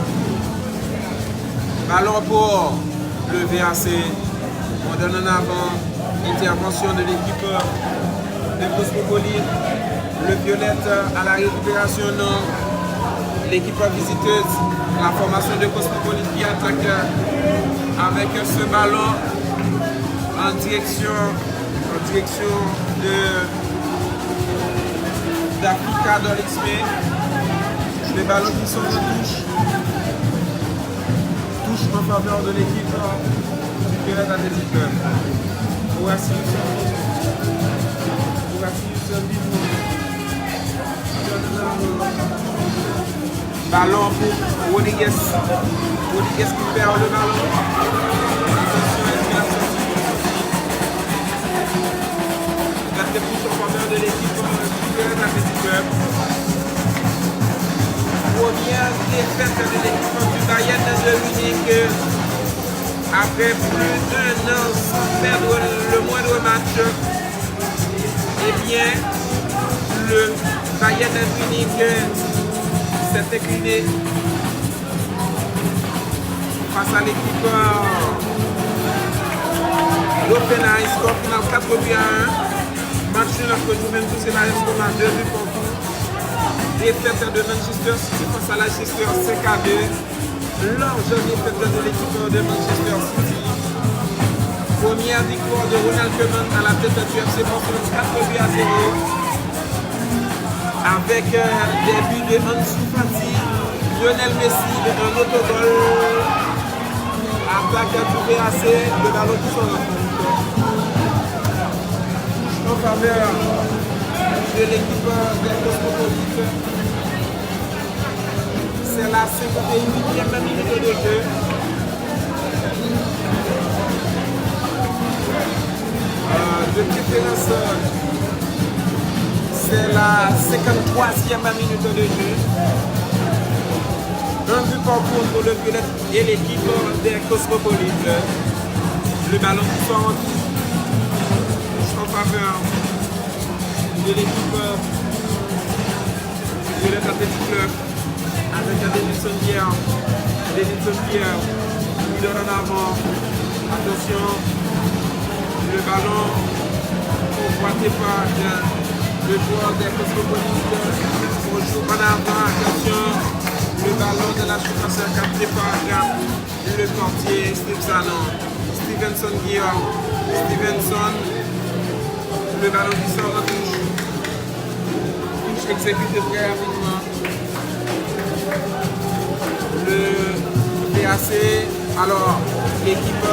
Ballon pour le VAC. On donne en avant l'intervention de l'équipe de Cosmopolite. Le Violet à la récupération non. L'équipe visiteuse, la formation de Cosmopolite qui attaque avec ce ballon en direction d'Africa Dolisme. Les ballons qui sont en touche en faveur de l'équipe du Violet Athletic Club. Horacius Villemont. Ballon pour Rodriguez. Rodriguez qui perd le ballon. La touche en faveur de l'équipe du Violet Athletic Club. Première défaite de l'équipe du Bayern de Munich après plus d'un an sans perdre le moindre match. Eh bien, le Bayern de Munich s'est incliné face à l'équipe D'Offenheim, score final 4-1. Match nul entre Juventus et la Roma, 2 buts pour tout. Défaite de Manchester City face à Leicester 5-2. Large défaite de l'équipe de Manchester City. Première victoire de Ronald Koeman à la tête du FC Barcelone, 4-0. Avec des buts de Ansu Fati, Lionel Messi et un autogol. Attaque du VAC, le ballon qui sort en faveur de l'équipe des Cosmopolites. C'est la 58e minute de jeu. De préférence, c'est la 53e minute de jeu. Un but parcours pour le violet et l'équipe des Cosmopolites. Le ballon qui sort en faveur de l'équipe de l'Athletic Club avec Denilson Pierre. Denilson Pierre qui donne en avant. Attention, le ballon au Guatemala, le joueur des Cosmopolites. On joue en avant, attention, le ballon de la surface capté par le portier Stevenson Guillaume. Stevenson. Le ballon qui sort en touche. Touche exécutée très rapidement. Le VAC, alors l'équipe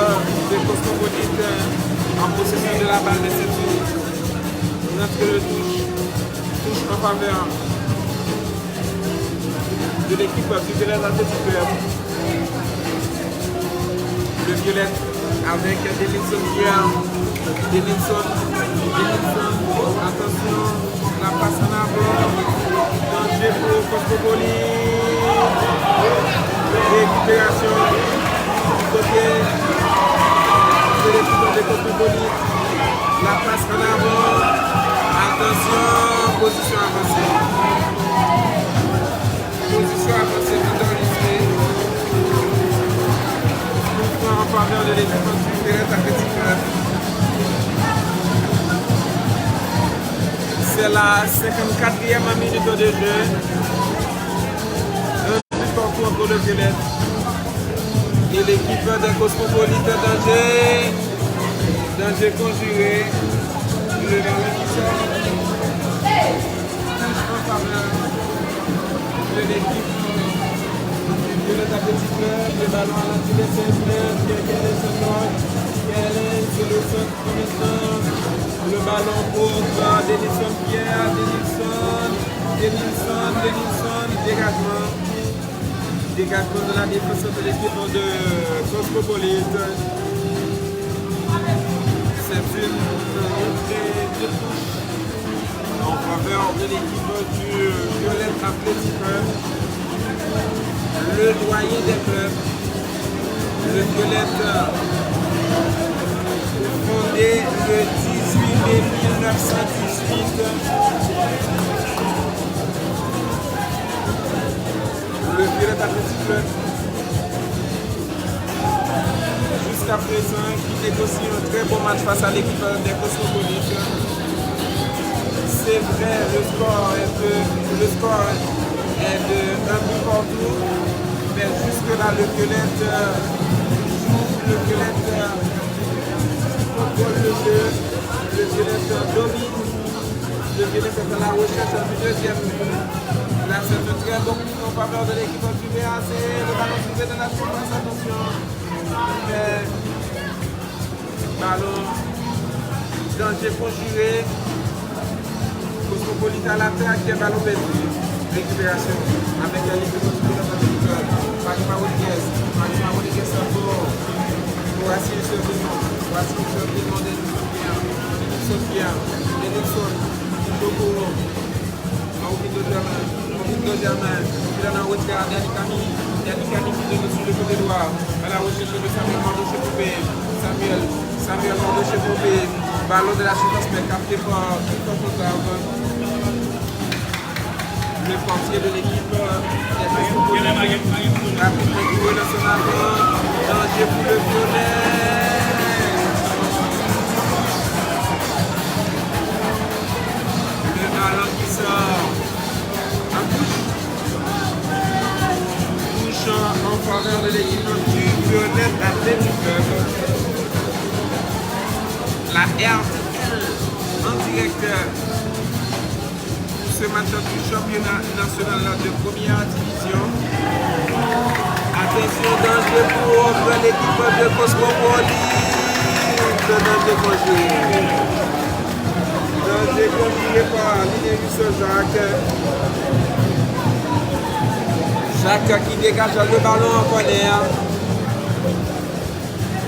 de Cosmopolite en possession de la balle de cette touche. Notre touche en faveur de l'équipe du Violet Athletic Club. Le Violet avec Denilson Guillaume. Denilson, attention, la passe en avant, danger pour Cosmopolite, récupération du côté de l'équipe de Cosmopolite, la passe en avant, attention, position avancée, visualisée, mouvement en faveur de l'équipe du Violet Athletic Club. C'est la 54e minute de jeu. Un but parcours pour le violet. Et l'équipe des Cosmopolites danger. Danger conjuré. Le ballon qui sort. Touche en faveur de l'équipe du Violet Athletic Club. Le ballon à l'entrée des 16 mètres. Quel est le centre pour l'instant? Le ballon pour Denilson Pierre, Denilson, dégagement. Dégagement de la défense de l'équipe de Cosmopolite. C'est une entrée de touche en faveur de l'équipe du Violet Athletic Club. Le doyen des clubs, le Violet, fondé le 18 mai 1918. Le Violet Athletic Club, jusqu'à présent, qui négocie un très bon match face à l'équipe des Cosmopolites. C'est vrai, le score est de 1 but partout, mais jusque-là, le Violet contrôle le jeu, le Violet domine, le Violet est à la recherche du deuxième but. Là, c'est un très bon coup en faveur de l'équipe du VAC, le ballon privé de la surface, attention. Mais, ballon, danger conjuré, Cosmopolite à l'attaque, ballon perdu, récupération avec la ligne de Cosmopolite, Fatima Rodriguez pour assurer ce rebond. Voici le rebond de Sophia, Denilson, Chokoro, Mauricio Germain, qui donne en retrait à Danikani qui donne sur le côté droit, à la recherche de Samuel Mardouche-Poupé, Samuel Mardouche-Poupé, ballon de la surface mais capté par Christophe Otave, le portier de l'équipe des Cosmopolites, rapidement joué dans son avant, danger pour le violet. de l'équipe du Violet Athletic Club. La R1 en direct ce matin du championnat national de première division. Attention, danger pour l'équipe de Cosmopolite. Danger conduit par Linus Jacques. Jacques qui dégage le ballon en corner.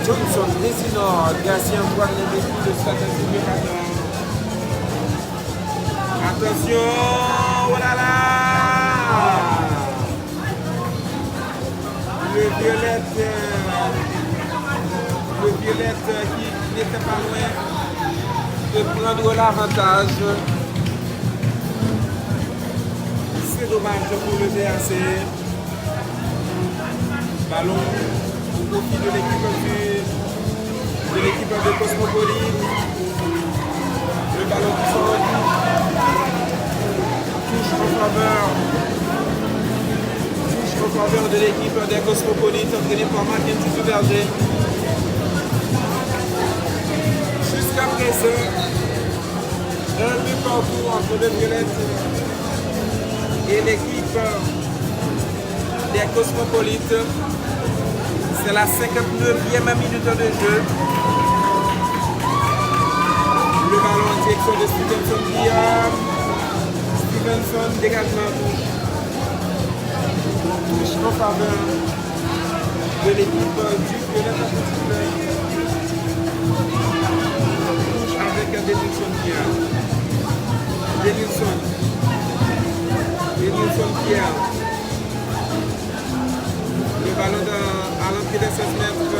Johnson, Dessinor, Garcia-Antoine, les défis de Statistique de 14. Attention, oh là là! Le Violette qui n'était pas loin de prendre l'avantage. C'est dommage pour le DAC. Ballon au profit de l'équipe de Cosmopolite. Le ballon qui sort touche en faveur de l'équipe des Cosmopolites entraînée par Mackenzie Duverger. Jusqu'à présent, un but partout entre le Violette et l'équipe des Cosmopolites. C'est la 59e minute de jeu. Le ballon en direction de Stevenson Guillaume. Stevenson, dégagement touche en faveur de l'équipe du Violet Athletic Club. Touche avec Denilson Pierre. Denilson Pierre. Le ballon à l'entrée des 16 mètres.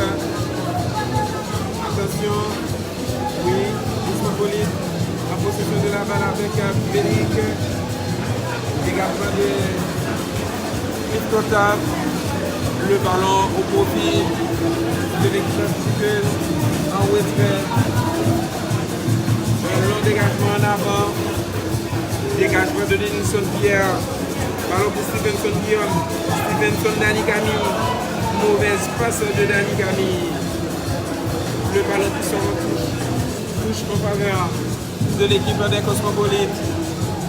Attention. Oui, Cosmopolite en possession de la balle avec Béric. Dégagement de Total. Le ballon au profit de l'équipe africaine en retrait. Un long dégagement en avant. Dégagement de Denilson Pierre. Ballon pour Stevenson Guillaume. Stevenson Dani Camille. Mauvaise passe de Dani Camille. Le ballon qui sort en touche en faveur de l'équipe des Cosmopolites.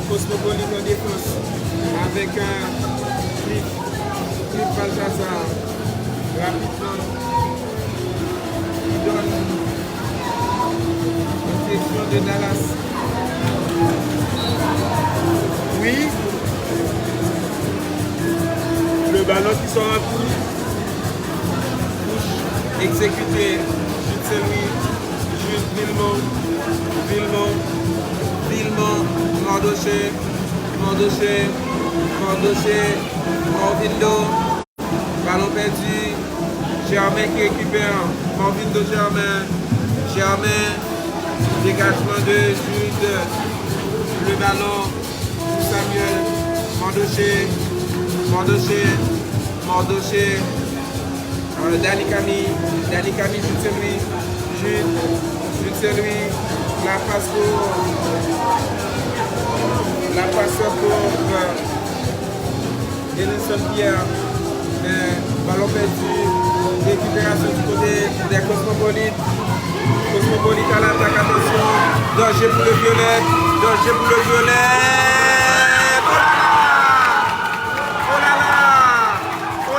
Cosmopolite en défense avec un clip Balthazar. Rapidement. Il donne une section de Dallas. Oui. Le ballon qui sort en touche exécuté. Jules Saint-Louis, Jules Villemont, Mordoché, Morvindo, ballon perdu, Germain qui récupère, Morvindo Germain, dégagement de Jude, le ballon pour Samuel, Mordoché, Dani Camille, Jules Saint-Louis, la passe pour Denilson Pierre, ballon perdu, récupération du côté des Cosmopolites. Cosmopolite à l'attaque, attention, danger pour le Violet. Oh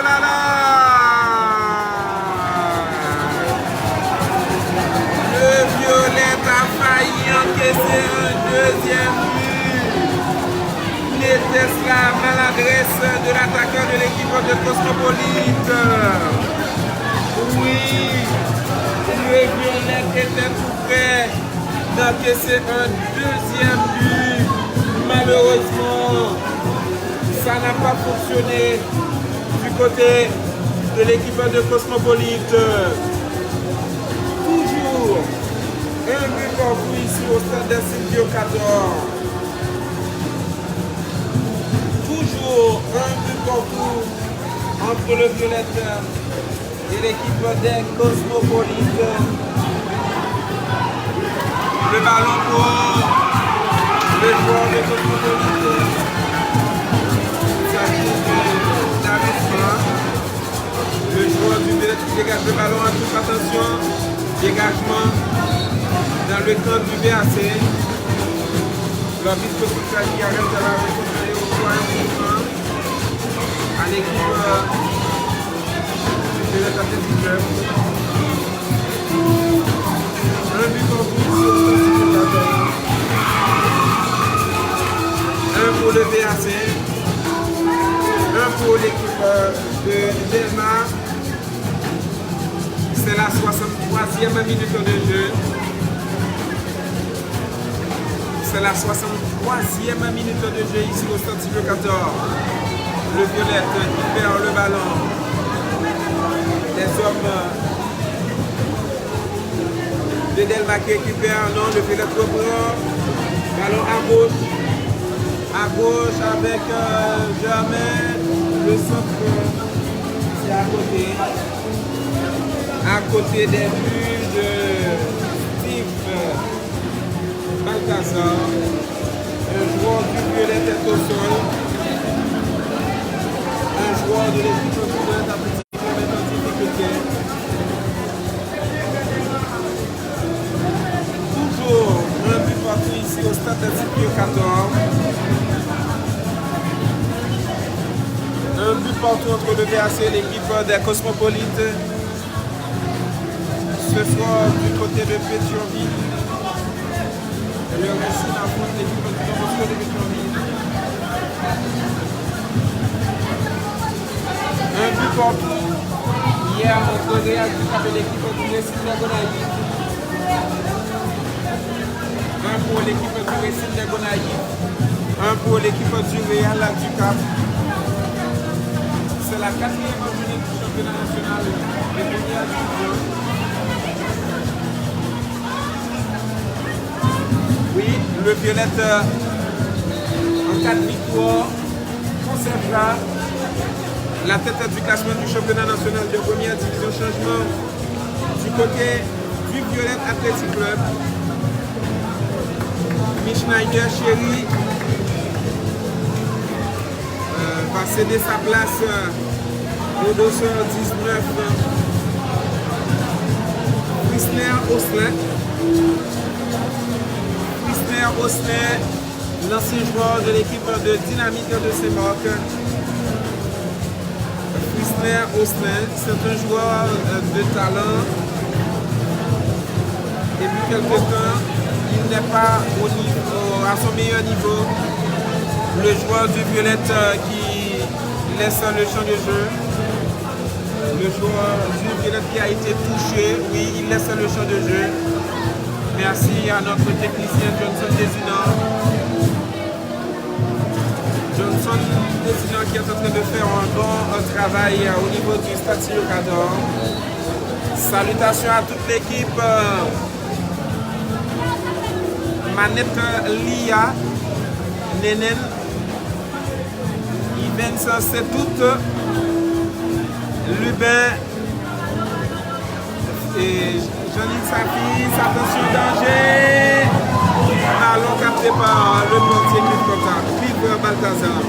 là là! Le Violet a failli encaisser un deuxième but. N'était-ce la maladresse de l'attaquant de l'équipe de Cosmopolite? Oui, le Violet était tout prêt d'encaisser un deuxième but. Malheureusement, ça n'a pas fonctionné du côté de l'équipe de Cosmopolite. Toujours un but partout ici au stade de Silvio 14. Toujours un but partout entre le Violet et l'équipe des Cosmopolites. Le ballon pour le joueur de Cosmopolite. Ça joue de David Franck. Le joueur du violet qui dégage le ballon à toute attention. Dégagement dans le camp du VAC. L'arbitre qui arrête de la récupérer au point à l'équipe du Violet Athletic Club. Un but pour vous, un pour le VAC, un pour l'équipe de Delma. C'est la 63e minute de jeu. C'est la 63e minute de jeu ici au stade Silvio 14. Le violet qui perd le ballon. Les hommes de Delma qui récupèrent. Non, le violet reprend. Ballon à gauche avec Germain. Le centre, c'est à côté des buts de Steve Balthazar. Un joueur du violet est au sol. Un joueur de l'équipe du violet Athletic Club est en difficulté. Toujours un but partout ici au stade Silvio 14. Un but partout entre le VAC et l'équipe des Cosmopolites. Ce soir du côté de Pétionville. Le Racine affronte l'équipe du Don de Pétionville. Un but partout. Hier, notre réactif avec l'équipe du Racine de Gonaïves. Un pour l'équipe du Racine de Gonaïves. Un pour l'équipe du Real du Cap. C'est la 4e journée du championnat national de première division. Oui, le violet en cas de victoire conservera la tête du classement du championnat national de première division. Changement du côté du Violet Athletic Club. Schneider Chéri va céder sa place au 219 Chrysler Osler. Osler, l'ancien joueur de l'équipe de Dynamite de Saint-Marc. Chrysler Osler, c'est un joueur de talent. Depuis quelque temps, il n'est pas à son meilleur niveau. Le joueur du violet qui laisse le champ de jeu. Le joueur du violet qui a été touché, oui, il laisse le champ de jeu. Merci à notre technicien Johnson Desinant. Johnson Desinant qui est en train de faire un bon travail au niveau du stade Silvio 14. Salutations à toute l'équipe. Manette Lia, Nenen, Ivens Setout, Lubin et Janine Safi, attention danger. Ballon capté par le portier Cliff Balthazar.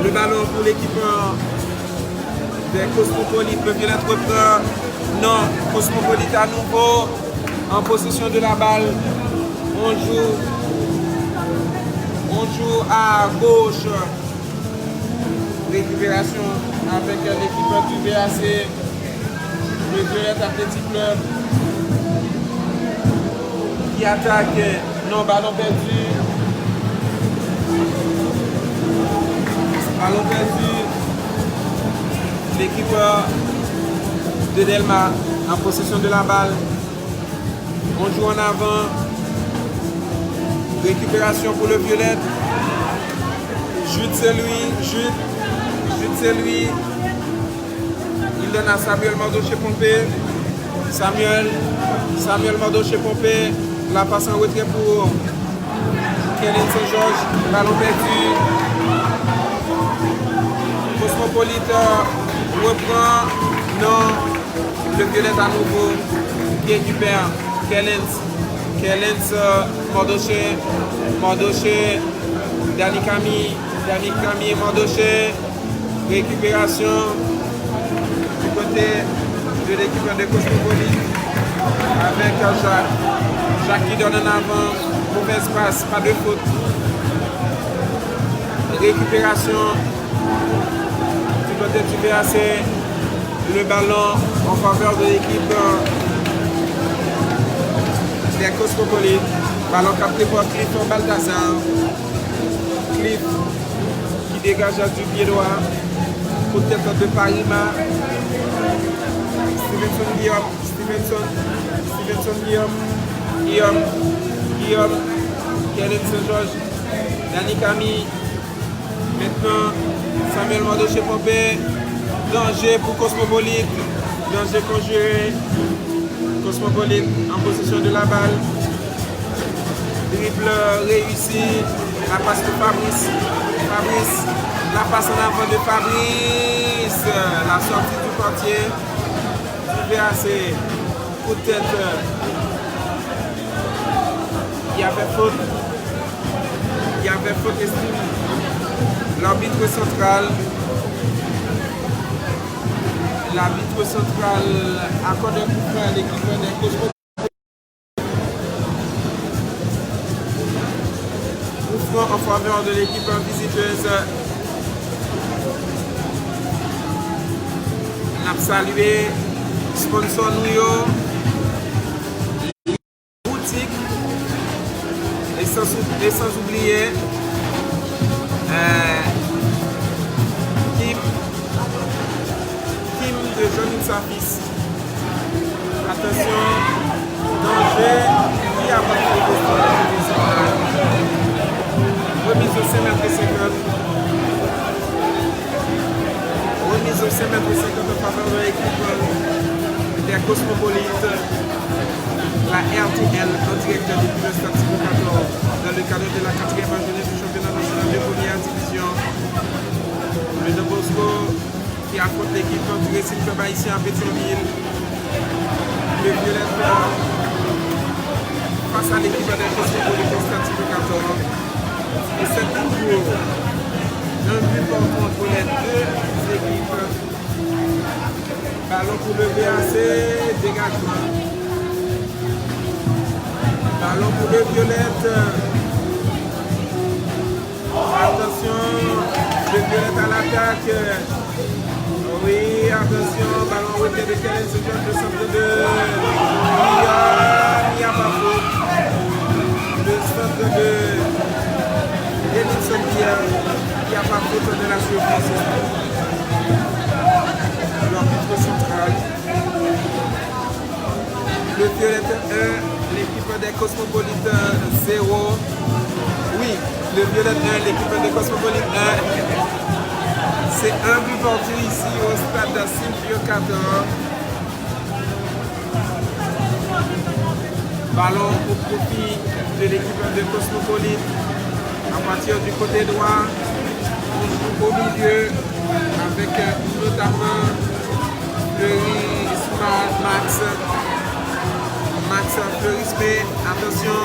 Le ballon pour l'équipe des Cosmopolites. Le violet reprend. Non, Cosmopolite à nouveau en possession de la balle. On joue à gauche. Récupération avec l'équipe du VAC. Le Violet Athletic Club qui attaque. Non, ballon perdu. Ballon perdu. L'équipe de Delma en possession de la balle. On joue en avant. Récupération pour le violet. Jude c'est lui. Il donne à Samuel Mardoché-Pompé. Samuel Mardoché-Pompé. La passe en retrait pour Kellen Saint-Georges. Ballon perdu. Cosmopolite reprend. Non. Le violet à nouveau. Qui récupère Kellen Mardoché. Dani Camille et Mardoché. Récupération. côté de l'équipe de Cosmopolite avec Jacques. Jacques qui donne en avant, mauvaise passe, pas de faute. Récupération du côté du VAC, le ballon en faveur de l'équipe des Cosmopolites. Ballon capté par Cliff Balthazar. Cliff qui dégage du pied droit. Coup de tête de Parima. Stevenson Guillaume. Stevenson Guillaume. Kenneth Saint-Georges. Danny Camille. Maintenant, Samuel Mando chez Pompé. Danger pour Cosmopolite. Danger conjuré. Cosmopolite en possession de la balle. Dribble réussi. La passe de Fabrice. La passe en avant de Fabrice. La sortie du portier. Du VAC. Coup de tête. Il y avait faute. Estime. L'arbitre central accorde un coup franc à l'équipe des Cosmo. Coup franc en faveur de l'équipe visiteuse. On a salué sponsor Nouyo, boutique et sans oublier Kim de Jean-Luc Sarfis. Attention, danger, qui a battu le remise au 5 mètres 50. Remise au 5 mètres 50 en faveur de l'équipe des Cosmopolites. La RTL en direct depuis le stade Simon 14 dans le cadre de la 4e journée du championnat national de première division. Le De Bosco qui affronte l'équipe du Racing Club haïtien à Pétionville. Le violet face à l'équipe des Cosmopolites au stade Simon 14. Et c'est toujours un but portant entre les deux équipes. Ballon pour le VAC, dégagement. Ballon pour le violette. Attention, le violette à l'attaque. Oui, attention, ballon au retrait de Kellen, c'est le centre de Mia Bafo. Le centre de Denison qui a pas faute de la surprise. L'arbitre central. Le violette 1. L'équipe des Cosmopolites 0. Oui, le violet 1, l'équipe des Cosmopolites 1. C'est un but partout ici au stade Sylvio 14. Ballon au profit de l'équipe de Cosmopolites. À partir du côté droit, on joue au milieu avec notamment Fleury, Smart, Max Fleurisme, attention.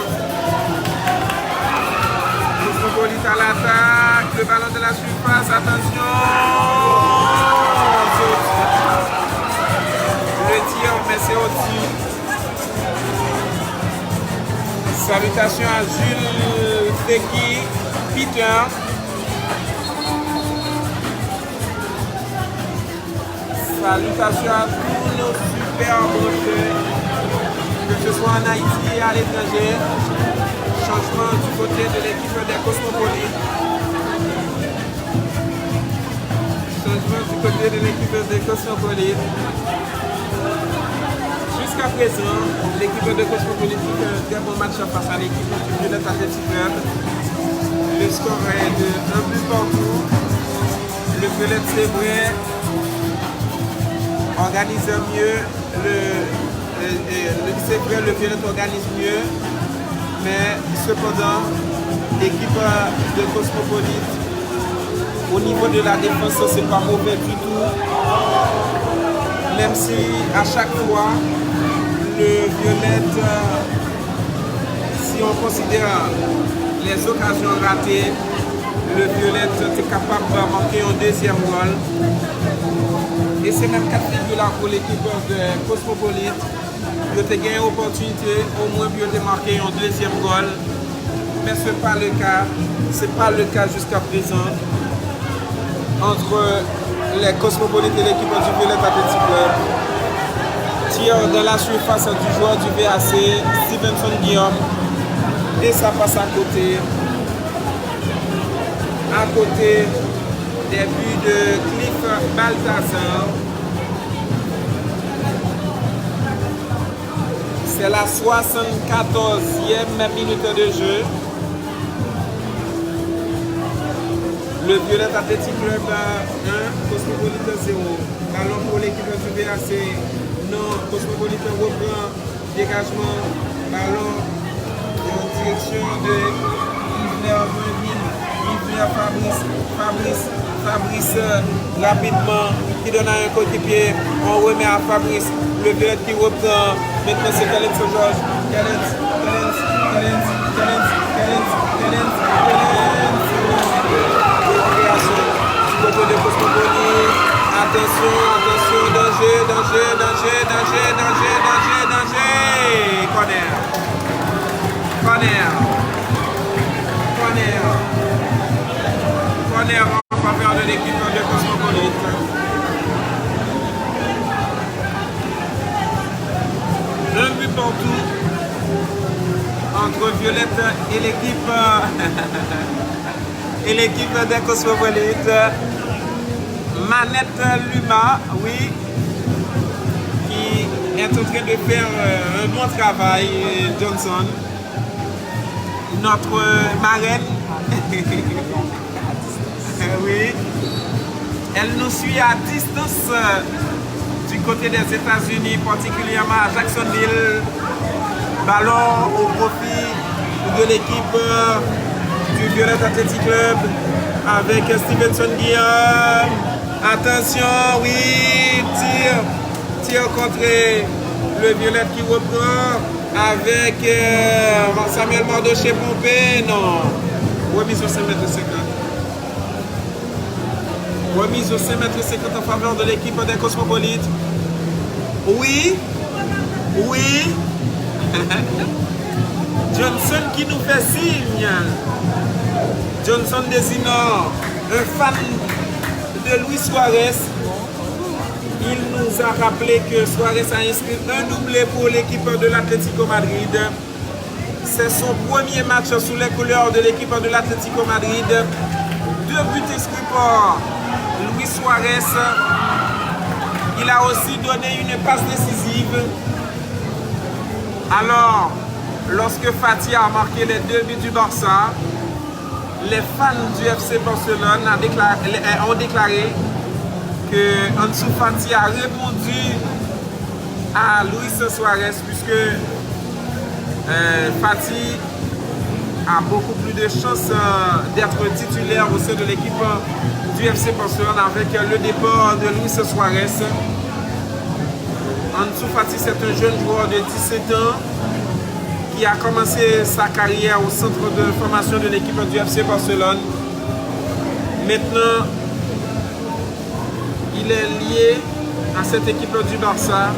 Cosmopolite à l'attaque, le ballon de la surface, attention. Le tir, mais c'est au-dessus. Salutations à Jules Teki, Peter. Salutations à tous nos super brochés. Que ce soit en Haïti et à l'étranger, changement du côté de l'équipe des Cosmopolites. Changement du côté de l'équipe des Cosmopolites. Jusqu'à présent, l'équipe de Cosmopolites fait un très bon match face à l'équipe du Violet Athletic Club. Le score est de 1 but partout. Le Violet, c'est vrai, organise mieux c'est vrai, le violet organise mieux, mais cependant, l'équipe de Cosmopolite, au niveau de la défense, c'est pas mauvais du tout. Même si à chaque fois, le violet, si on considère les occasions ratées, le violet est capable de marquer un deuxième goal. Et c'est même 4 virgules là pour l'équipe de Cosmopolite. Il a gagné une opportunité, au moins pour marquer un deuxième goal. Mais ce n'est pas le cas. Ce n'est pas le cas jusqu'à présent entre les Cosmopolites et l'équipe du Violette Athletic Club. Tir dans la surface du joueur du VAC, Stevenson Guillaume. Et ça passe à côté. À côté des buts de Cliff Balthazar. C'est la 74e minute de jeu. Le Violette Athletic Club 1, Cosmopolite 0. Ballon pour l'équipe du VAC. Non, Cosmopolite reprend. Dégagement. Ballon en direction de Yves Fabrice rapidement qui donne à un coéquipier. On remet à Fabrice. Le Violette qui reprend. Maintenant c'est Calens Georges. Calens. Côté de Cosmopolite. Attention, danger. Corner en faveur de l'équipe de Cosmopolite. Un but partout entre Violette et l'équipe de Cosmopolite. Manette Luma, oui, qui est en train de faire un bon travail, Johnson. Notre marraine, oui, elle nous suit à distance du côté des États-Unis, particulièrement à Jacksonville. Ballon au profit de l'équipe du Violette Athletic Club avec Stevenson Guillaume. Attention, oui, tir contre le Violette qui reprend avec Samuel Mardoché Pompé. Non, remise au 5 mètres 50. Remise au 5 mètres 50 en faveur de l'équipe des Cosmopolites. Oui. Johnson qui nous fait signe. Johnson désignant un fan de Luis Suarez. Il nous a rappelé que Suarez a inscrit un doublé pour l'équipe de l'Atlético Madrid. C'est son premier match sous les couleurs de l'équipe de l'Atlético Madrid. 2 buts inscrits par Luis Suarez. Il a aussi donné une passe décisive. Alors, lorsque Fatih a marqué les 2 buts du Barça, les fans du FC Barcelone ont déclaré que Ansu Fati a répondu à Luis Suarez puisque Fati a beaucoup plus de chances d'être titulaire au sein de l'équipe du FC Barcelone avec le départ de Luis Suarez. Ansu Fati, c'est un jeune joueur de 17 ans qui a commencé sa carrière au centre de formation de l'équipe du FC Barcelone. Maintenant, il est lié à cette équipe du Barça.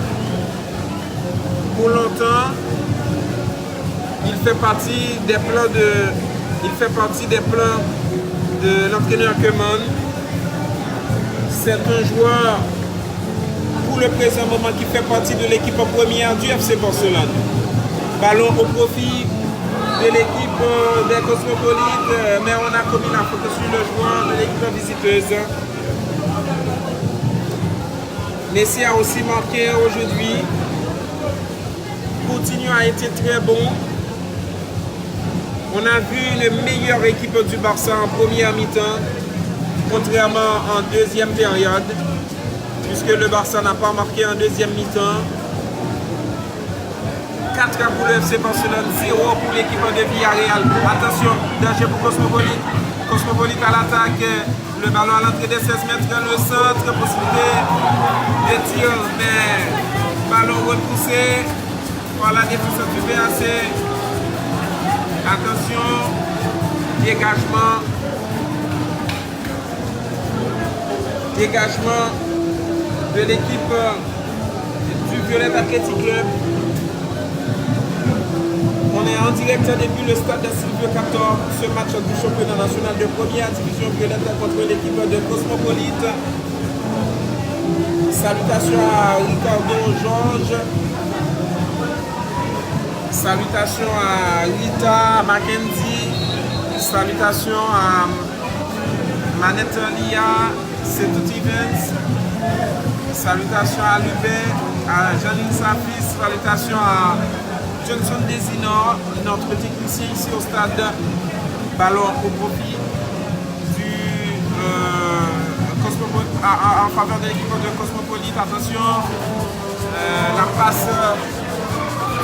Pour longtemps, il fait partie des plans de l'entraîneur Koeman. C'est un joueur, pour le présent moment, qui fait partie de l'équipe première du FC Barcelone. Ballon au profit de l'équipe des Cosmopolites, mais on a commis la faute sur le joueur de l'équipe visiteuse. Messi a aussi marqué aujourd'hui. Coutinho a été très bon. On a vu une meilleure équipe du Barça en première mi-temps, contrairement en deuxième période, puisque le Barça n'a pas marqué en deuxième mi-temps. 4 pour le FC Barcelone, 0 pour l'équipe de Villarreal. Attention, danger pour Cosmopolite. Cosmopolite à l'attaque. Le ballon à l'entrée des 16 mètres, le centre, possibilité de tir, mais ballon repoussé par la défense du VAC. Attention, dégagement de l'équipe du Violette Athletic Club. On est en direct depuis le stade de Silvio Cator, ce match du championnat national de première division Violette contre l'équipe de Cosmopolite. Salutations à Ricardo Georges. Salutations à Rita Mackenzie. Salutations à Manette Lia, Setout Events. Salutations à Lubin, à Janine Safis. Salutations à Johnson Desinor, notre technicien ici au stade. Ballon au profit du en faveur de l'équipe de Cosmopolite. Attention, la passe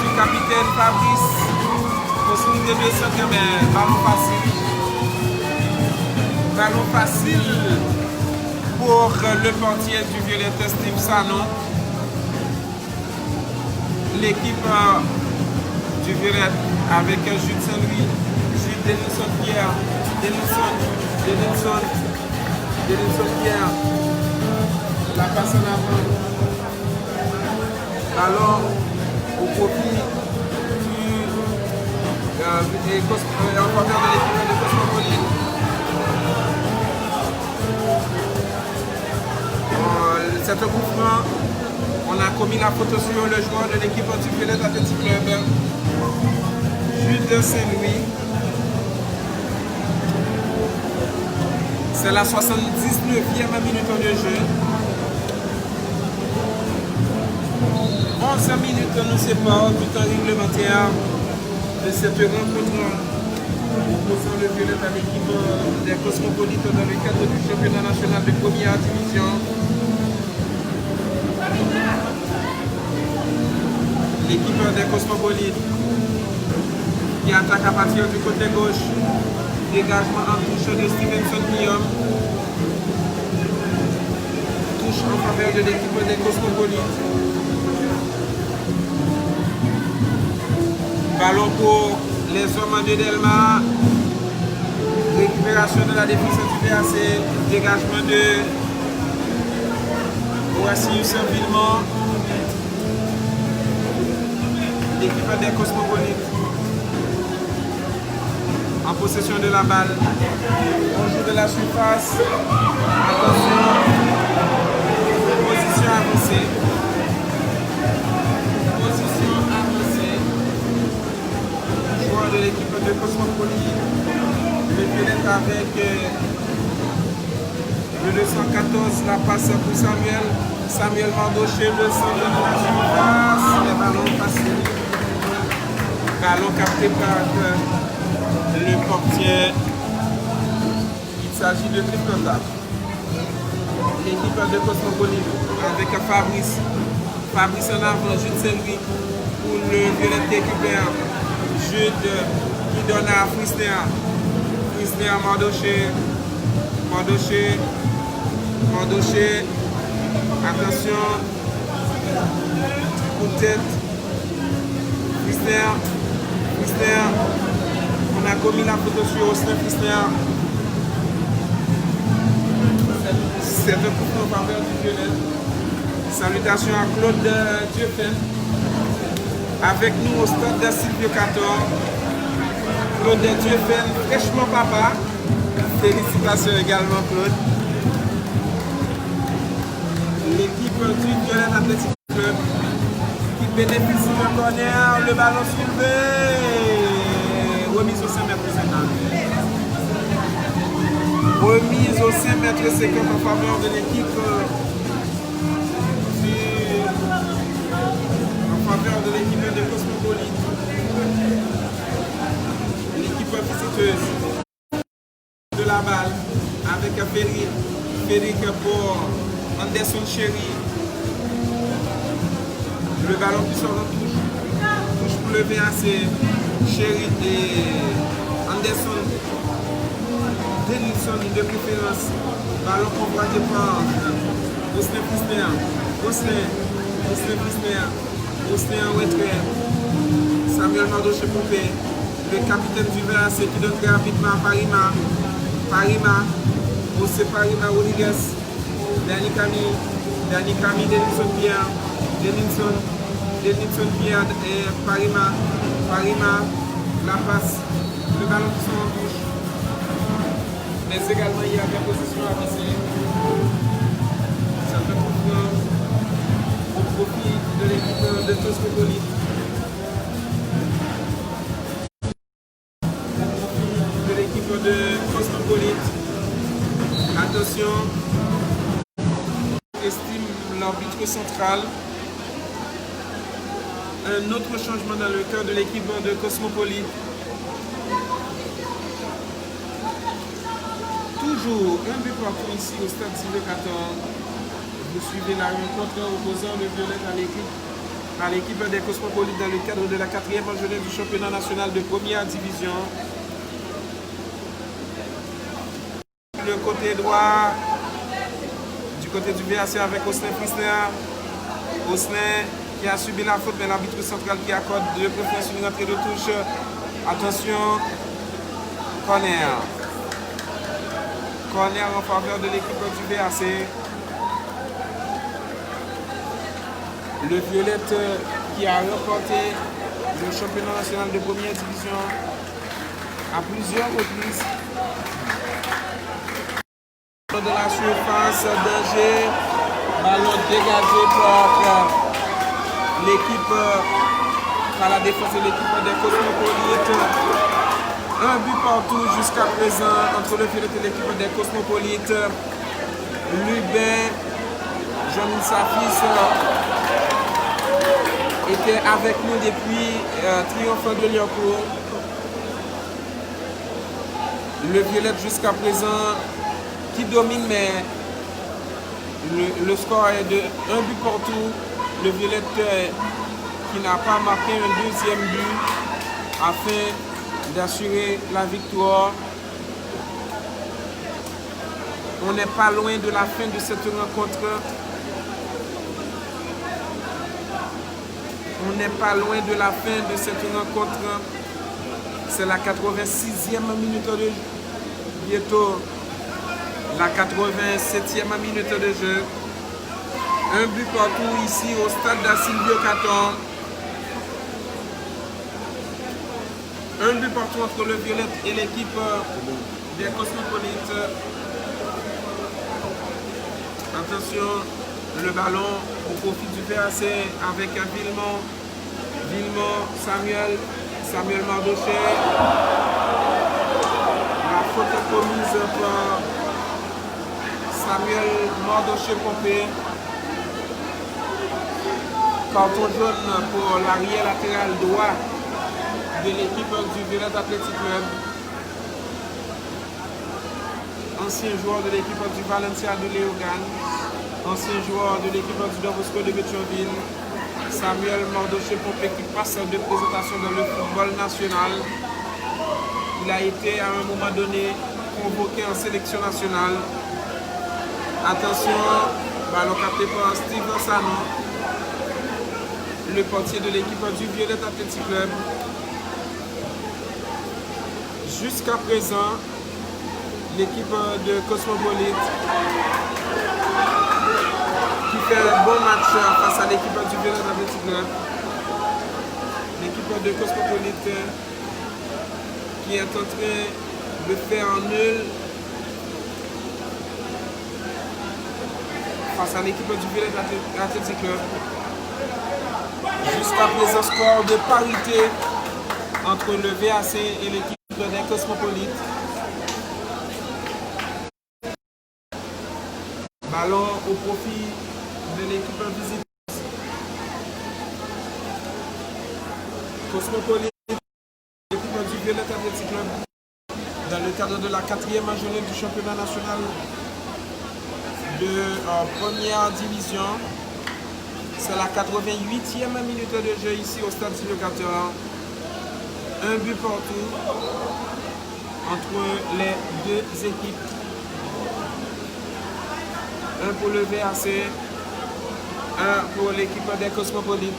du capitaine Fabrice. Possibilité de centre, mais ballon facile. Ballon facile pour le portier du Violette, Steve Sanon. L'équipe du Violette avec Jules Saint-Louis, Jules Denilson Pierre, Denilson Pierre. La passe en avant. Alors, au profit en faveur de l'équipe de Cosmopolite. Cet mouvement, on a commis la faute sur le joueur de l'équipe du Violette Athletic Club, Jules Saint-Louis. C'est la 79e minute de jeu. 11 minutes nous séparent du temps réglementaire de cette rencontre opposant le Violette à l'équipe des Cosmopolites dans le cadre du championnat national de première division. L'équipe des Cosmopolites qui attaque à partir du côté gauche. Dégagement en touche de Stevenson Guillaume. Touche en faveur de l'équipe des Cosmopolites. Ballon pour les hommes de Delma. Récupération de la défense du VAC. Dégagement de Oassius Villemont. L'équipe des Cosmopolites. En possession de la balle. On joue de la surface. Attention. Position avancée. Position avancée. Joueur de l'équipe de Cosmopolite. Le Violette avec le 214. La passe pour Samuel. Samuel Mandoché, le centre de la surface. Le ballon passé. Ballon capté par le portier. Il s'agit de triple contact. L'équipe de Cosmopolite avec Fabrice. Fabrice en avant, Jude Saint-Louis pour le Violette récupère. Jude qui donne à Frisnéa. Frisnéa Mandoché. Mandoché. Attention. Coup de tête. Frisnéa. On a commis la photo sur Austin Frisnéa. C'est un coup en faveur du Violette. Salutations à Claude Dieufin. Avec nous au stade de Silvio Cator. Claude Dieufin, fraîchement papa. Félicitations également Claude. L'équipe du Violette Athletic Club qui bénéficie d'un corner, le ballon soulevé. Remise au 5 mètres 50. Remise au 5 mètres 50 en faveur de l'équipe de Cosmopolite. L'équipe visiteuse de la balle avec Féric pour Anderson Chéri. Le ballon qui sort en touche pour le VAC. Chéri et Anderson. Denilson de préférence. Ballon convoité par Austin Frisnéa. Austin en retrait. Samuel Mandoché Poupé. Le capitaine du VAC qui donne très rapidement à Parima. José Parima Rodriguez. Danny Camille. Dernier Camille, Denilson Pierre. Denilson Pierre et Parima. Parima, la passe. Le ballon qui sont en touche. Mais également, il y a des positions à passer. Ça fait confiance au profit de l'équipe de Cosmopolite. De l'équipe de Cosmopolite. Attention. Estime l'arbitre central. Un autre changement dans le cas de l'équipe de Cosmopolite. Toujours un but partout ici au stade Sylvain 14. Vous suivez la rencontre opposant le violet à l'équipe des Cosmopolites dans le cadre de la 4e journée du championnat national de première division. Le côté droit, du côté du VAC avec Osner Frisner. Osner qui a subi la faute, mais l'arbitre central qui accorde de préférence une entrée de touche. Attention, corner. Corner en faveur de l'équipe du VAC. Le Violette qui a remporté le championnat national de première division à plusieurs reprises. De la surface, danger, ballon dégagé par l'équipe, par la défense de l'équipe des Cosmopolites. Un but partout jusqu'à présent entre le Violette et l'équipe des Cosmopolites. Lubin, Jean-Michel Safis était avec nous depuis Triomphe de Lyoncourt. Le Violette jusqu'à présent qui domine, mais le score est de 1 but partout. Le Violette qui n'a pas marqué un deuxième but afin d'assurer la victoire. On n'est pas loin de la fin de cette rencontre. On n'est pas loin de la fin de cette rencontre. C'est la 86e minute de jeu. Bientôt la 87e minute de jeu. Un but partout ici au stade d'Assilvio Caton. Un but partout entre le Violette et l'équipe des Cosmopolites. Attention, le ballon au profit du VAC avec un Villemont, Samuel Mardochet. La faute commise par Samuel Mardochet-Pompé. Carton jaune pour l'arrière latéral droit de l'équipe du Violette Athletic Club. Ancien joueur de l'équipe du Valencia de Léogane. Ancien joueur de l'équipe du Don Bosco de Pétionville. Samuel Mardochet-Pompé qui passe de présentation dans le football national. Il a été à un moment donné convoqué en sélection nationale. Attention, ballon capté par Steve Sano, le portier de l'équipe du Violette Athletic Club. Jusqu'à présent, l'équipe de Cosmopolite qui fait un bon match face à l'équipe du Violette Athletic Club. L'équipe de Cosmopolite qui est en train de faire un nul face à l'équipe du Violette Athletic Club. Jusqu'à présent, score de parité entre le VAC et l'équipe des Cosmopolites. Ballon au profit de l'équipe visiteuse. Cosmopolite, l'équipe du Violette Athletic Club, dans le cadre de la 4e journée du championnat national de première division. C'est la 88e minute de jeu ici au stade Sylvain 14. Un but partout entre les deux équipes. Un pour le VAC, un pour l'équipe des Cosmopolites.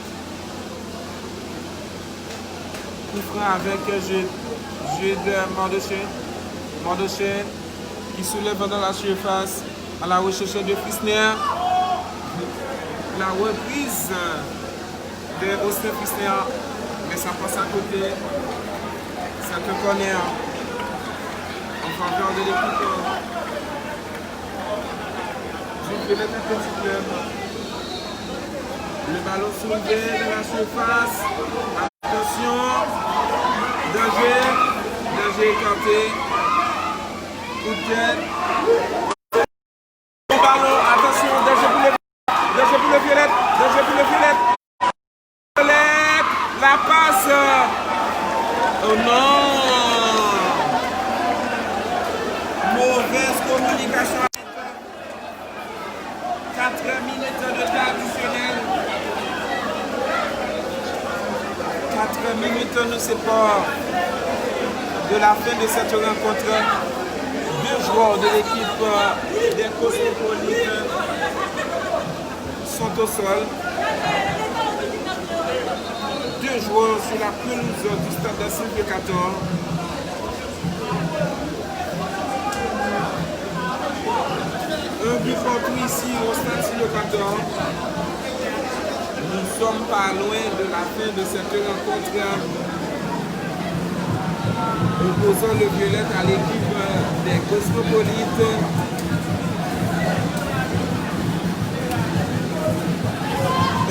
Coup franc avec jeu de Mardochet qui soulève dans la surface à la recherche de Frisner. la reprise de Austin Christian, mais ça passe à côté. C'est un corner en faveur de l'équipe du Violet Athletic Club. Le ballon soulevé de la surface. Attention. Danger écarté. Coup de tête. Le ballon, attention, danger pour le violet. La passe. Oh non. Mauvaise communication. 4 minutes de temps additionnel. 4 minutes nous séparent de la fin de cette rencontre. 2 joueurs de l'équipe des Cosmopolites sont au sol. 2 joueurs sur la pelouse du stade de Sylvie 14. Un but partout ici au stade Sylvie 14. Nous ne sommes pas loin de la fin de cette rencontre opposant le violet à l'équipe des Cosmopolites.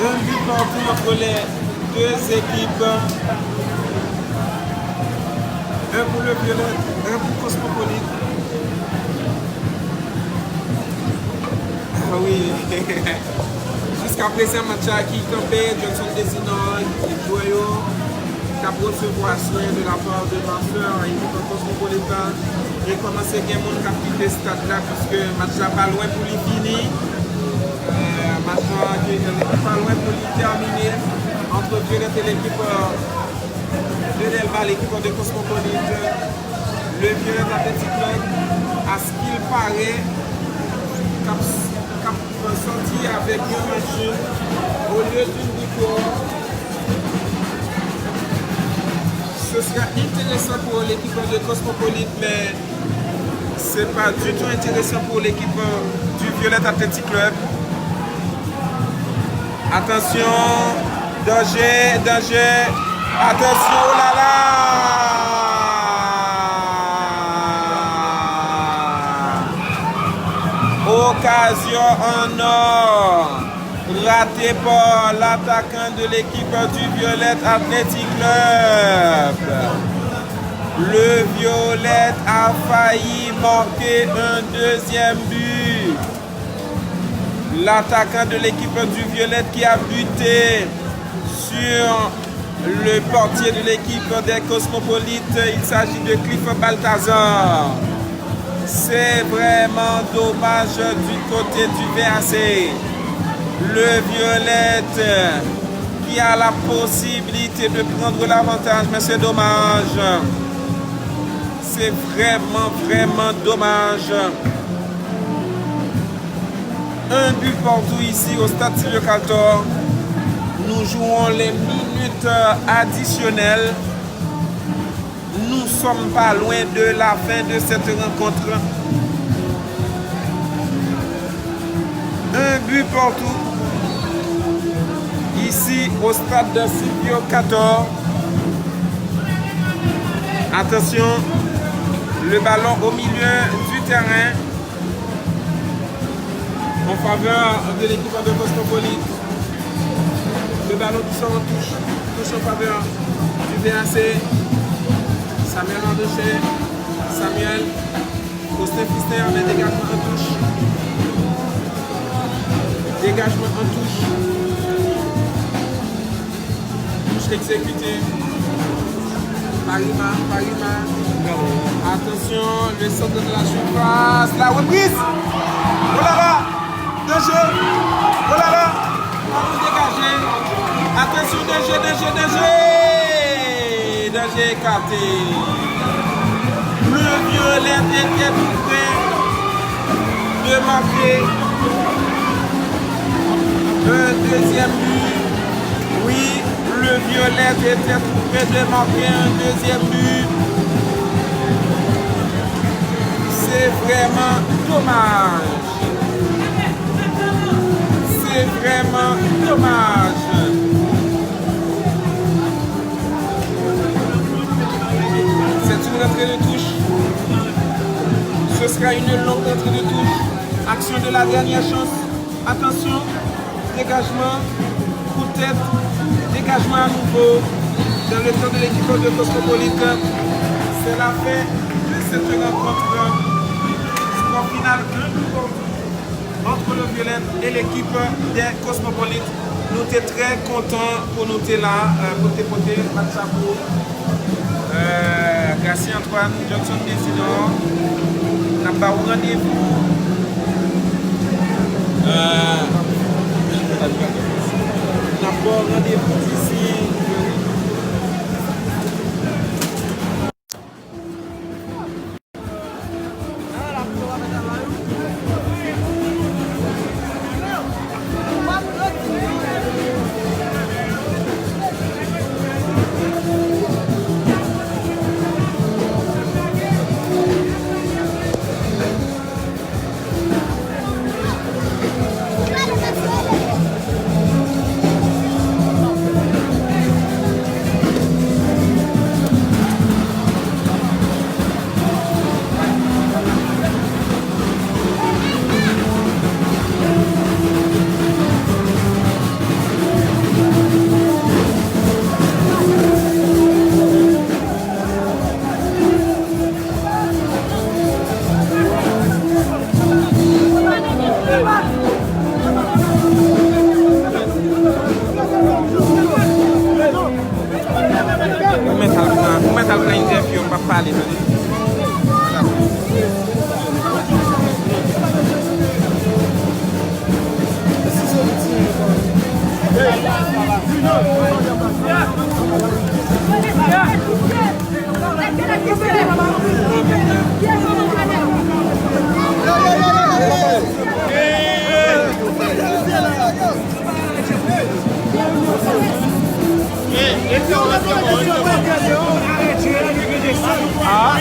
Un but partout entre les 2 équipes. Un pour le violet, un pour Cosmopolite. Ah oui. Jusqu'à présent, Matcha qui campait, Johnson Desinoy, et Joyo, qui a recevoir soin de la part de Marceur à l'équipe Cosmopolitan. J'ai commencé à gagner mon capitaine de stade là, puisque Matcha pas loin pour lui finir. Matcha qui est pas loin pour lui terminer. Entre Violet et l'équipe de Delval, l'équipe de Cosmopolite. Le Violet Athletic Club, à ce qu'il paraît, sorti avec un match au lieu d'une victoire. Ce sera intéressant pour l'équipe de Cosmopolite, mais ce n'est pas du tout intéressant pour l'équipe du Violet Athletic Club. Attention, danger, attention, oh là là! Occasion en or, raté par l'attaquant de l'équipe du Violet Athletic Club. Le Violet a failli marquer un 2e but. L'attaquant de l'équipe du Violet qui a buté sur le portier de l'équipe des Cosmopolites. Il s'agit de Cliff Balthazar. C'est vraiment dommage du côté du VAC. Le Violet qui a la possibilité de prendre l'avantage, mais c'est dommage. C'est vraiment dommage. Un but partout ici au stade Sylvio Caltor. Nous jouons les minutes additionnelles. Nous ne sommes pas loin de la fin de cette rencontre. Un but partout. Ici au stade de Sylvio 14. Attention, le ballon au milieu du terrain en faveur de l'équipe de Cosmopolite. Le ballon qui sort en touche en faveur du VAC. Samuel Andoché, Samuel, Austin Christian avec dégagement en touche. Dégagement en touche. Touche exécutée. Parima. Attention, le centre de la surface. La reprise. Oh là là. Danger. Oh là là. Ballon dégagé. Attention, danger. Danger écarté. Le Violet était tout près de marquer un 2e but. Oui, le Violet était tout près de marquer un 2e but. C'est vraiment dommage. C'est c'est vraiment dommage. C'est une entrée de touche. Ce sera une longue entrée de touche. Action de la dernière chance. Attention, dégagement, coup de tête, dégagement à nouveau dans le temps de l'équipe de Cosmopolite. C'est la fin de cette rencontre. Score final 1 entre le Violette et l'équipe des Cosmopolites. Nous sommes très contents pour nous être là, poté, Matsako, Gassi Antoine, Johnson Désidor. Nous avons un rendez-vous. Nous avons un rendez-vous d'ici. Ah,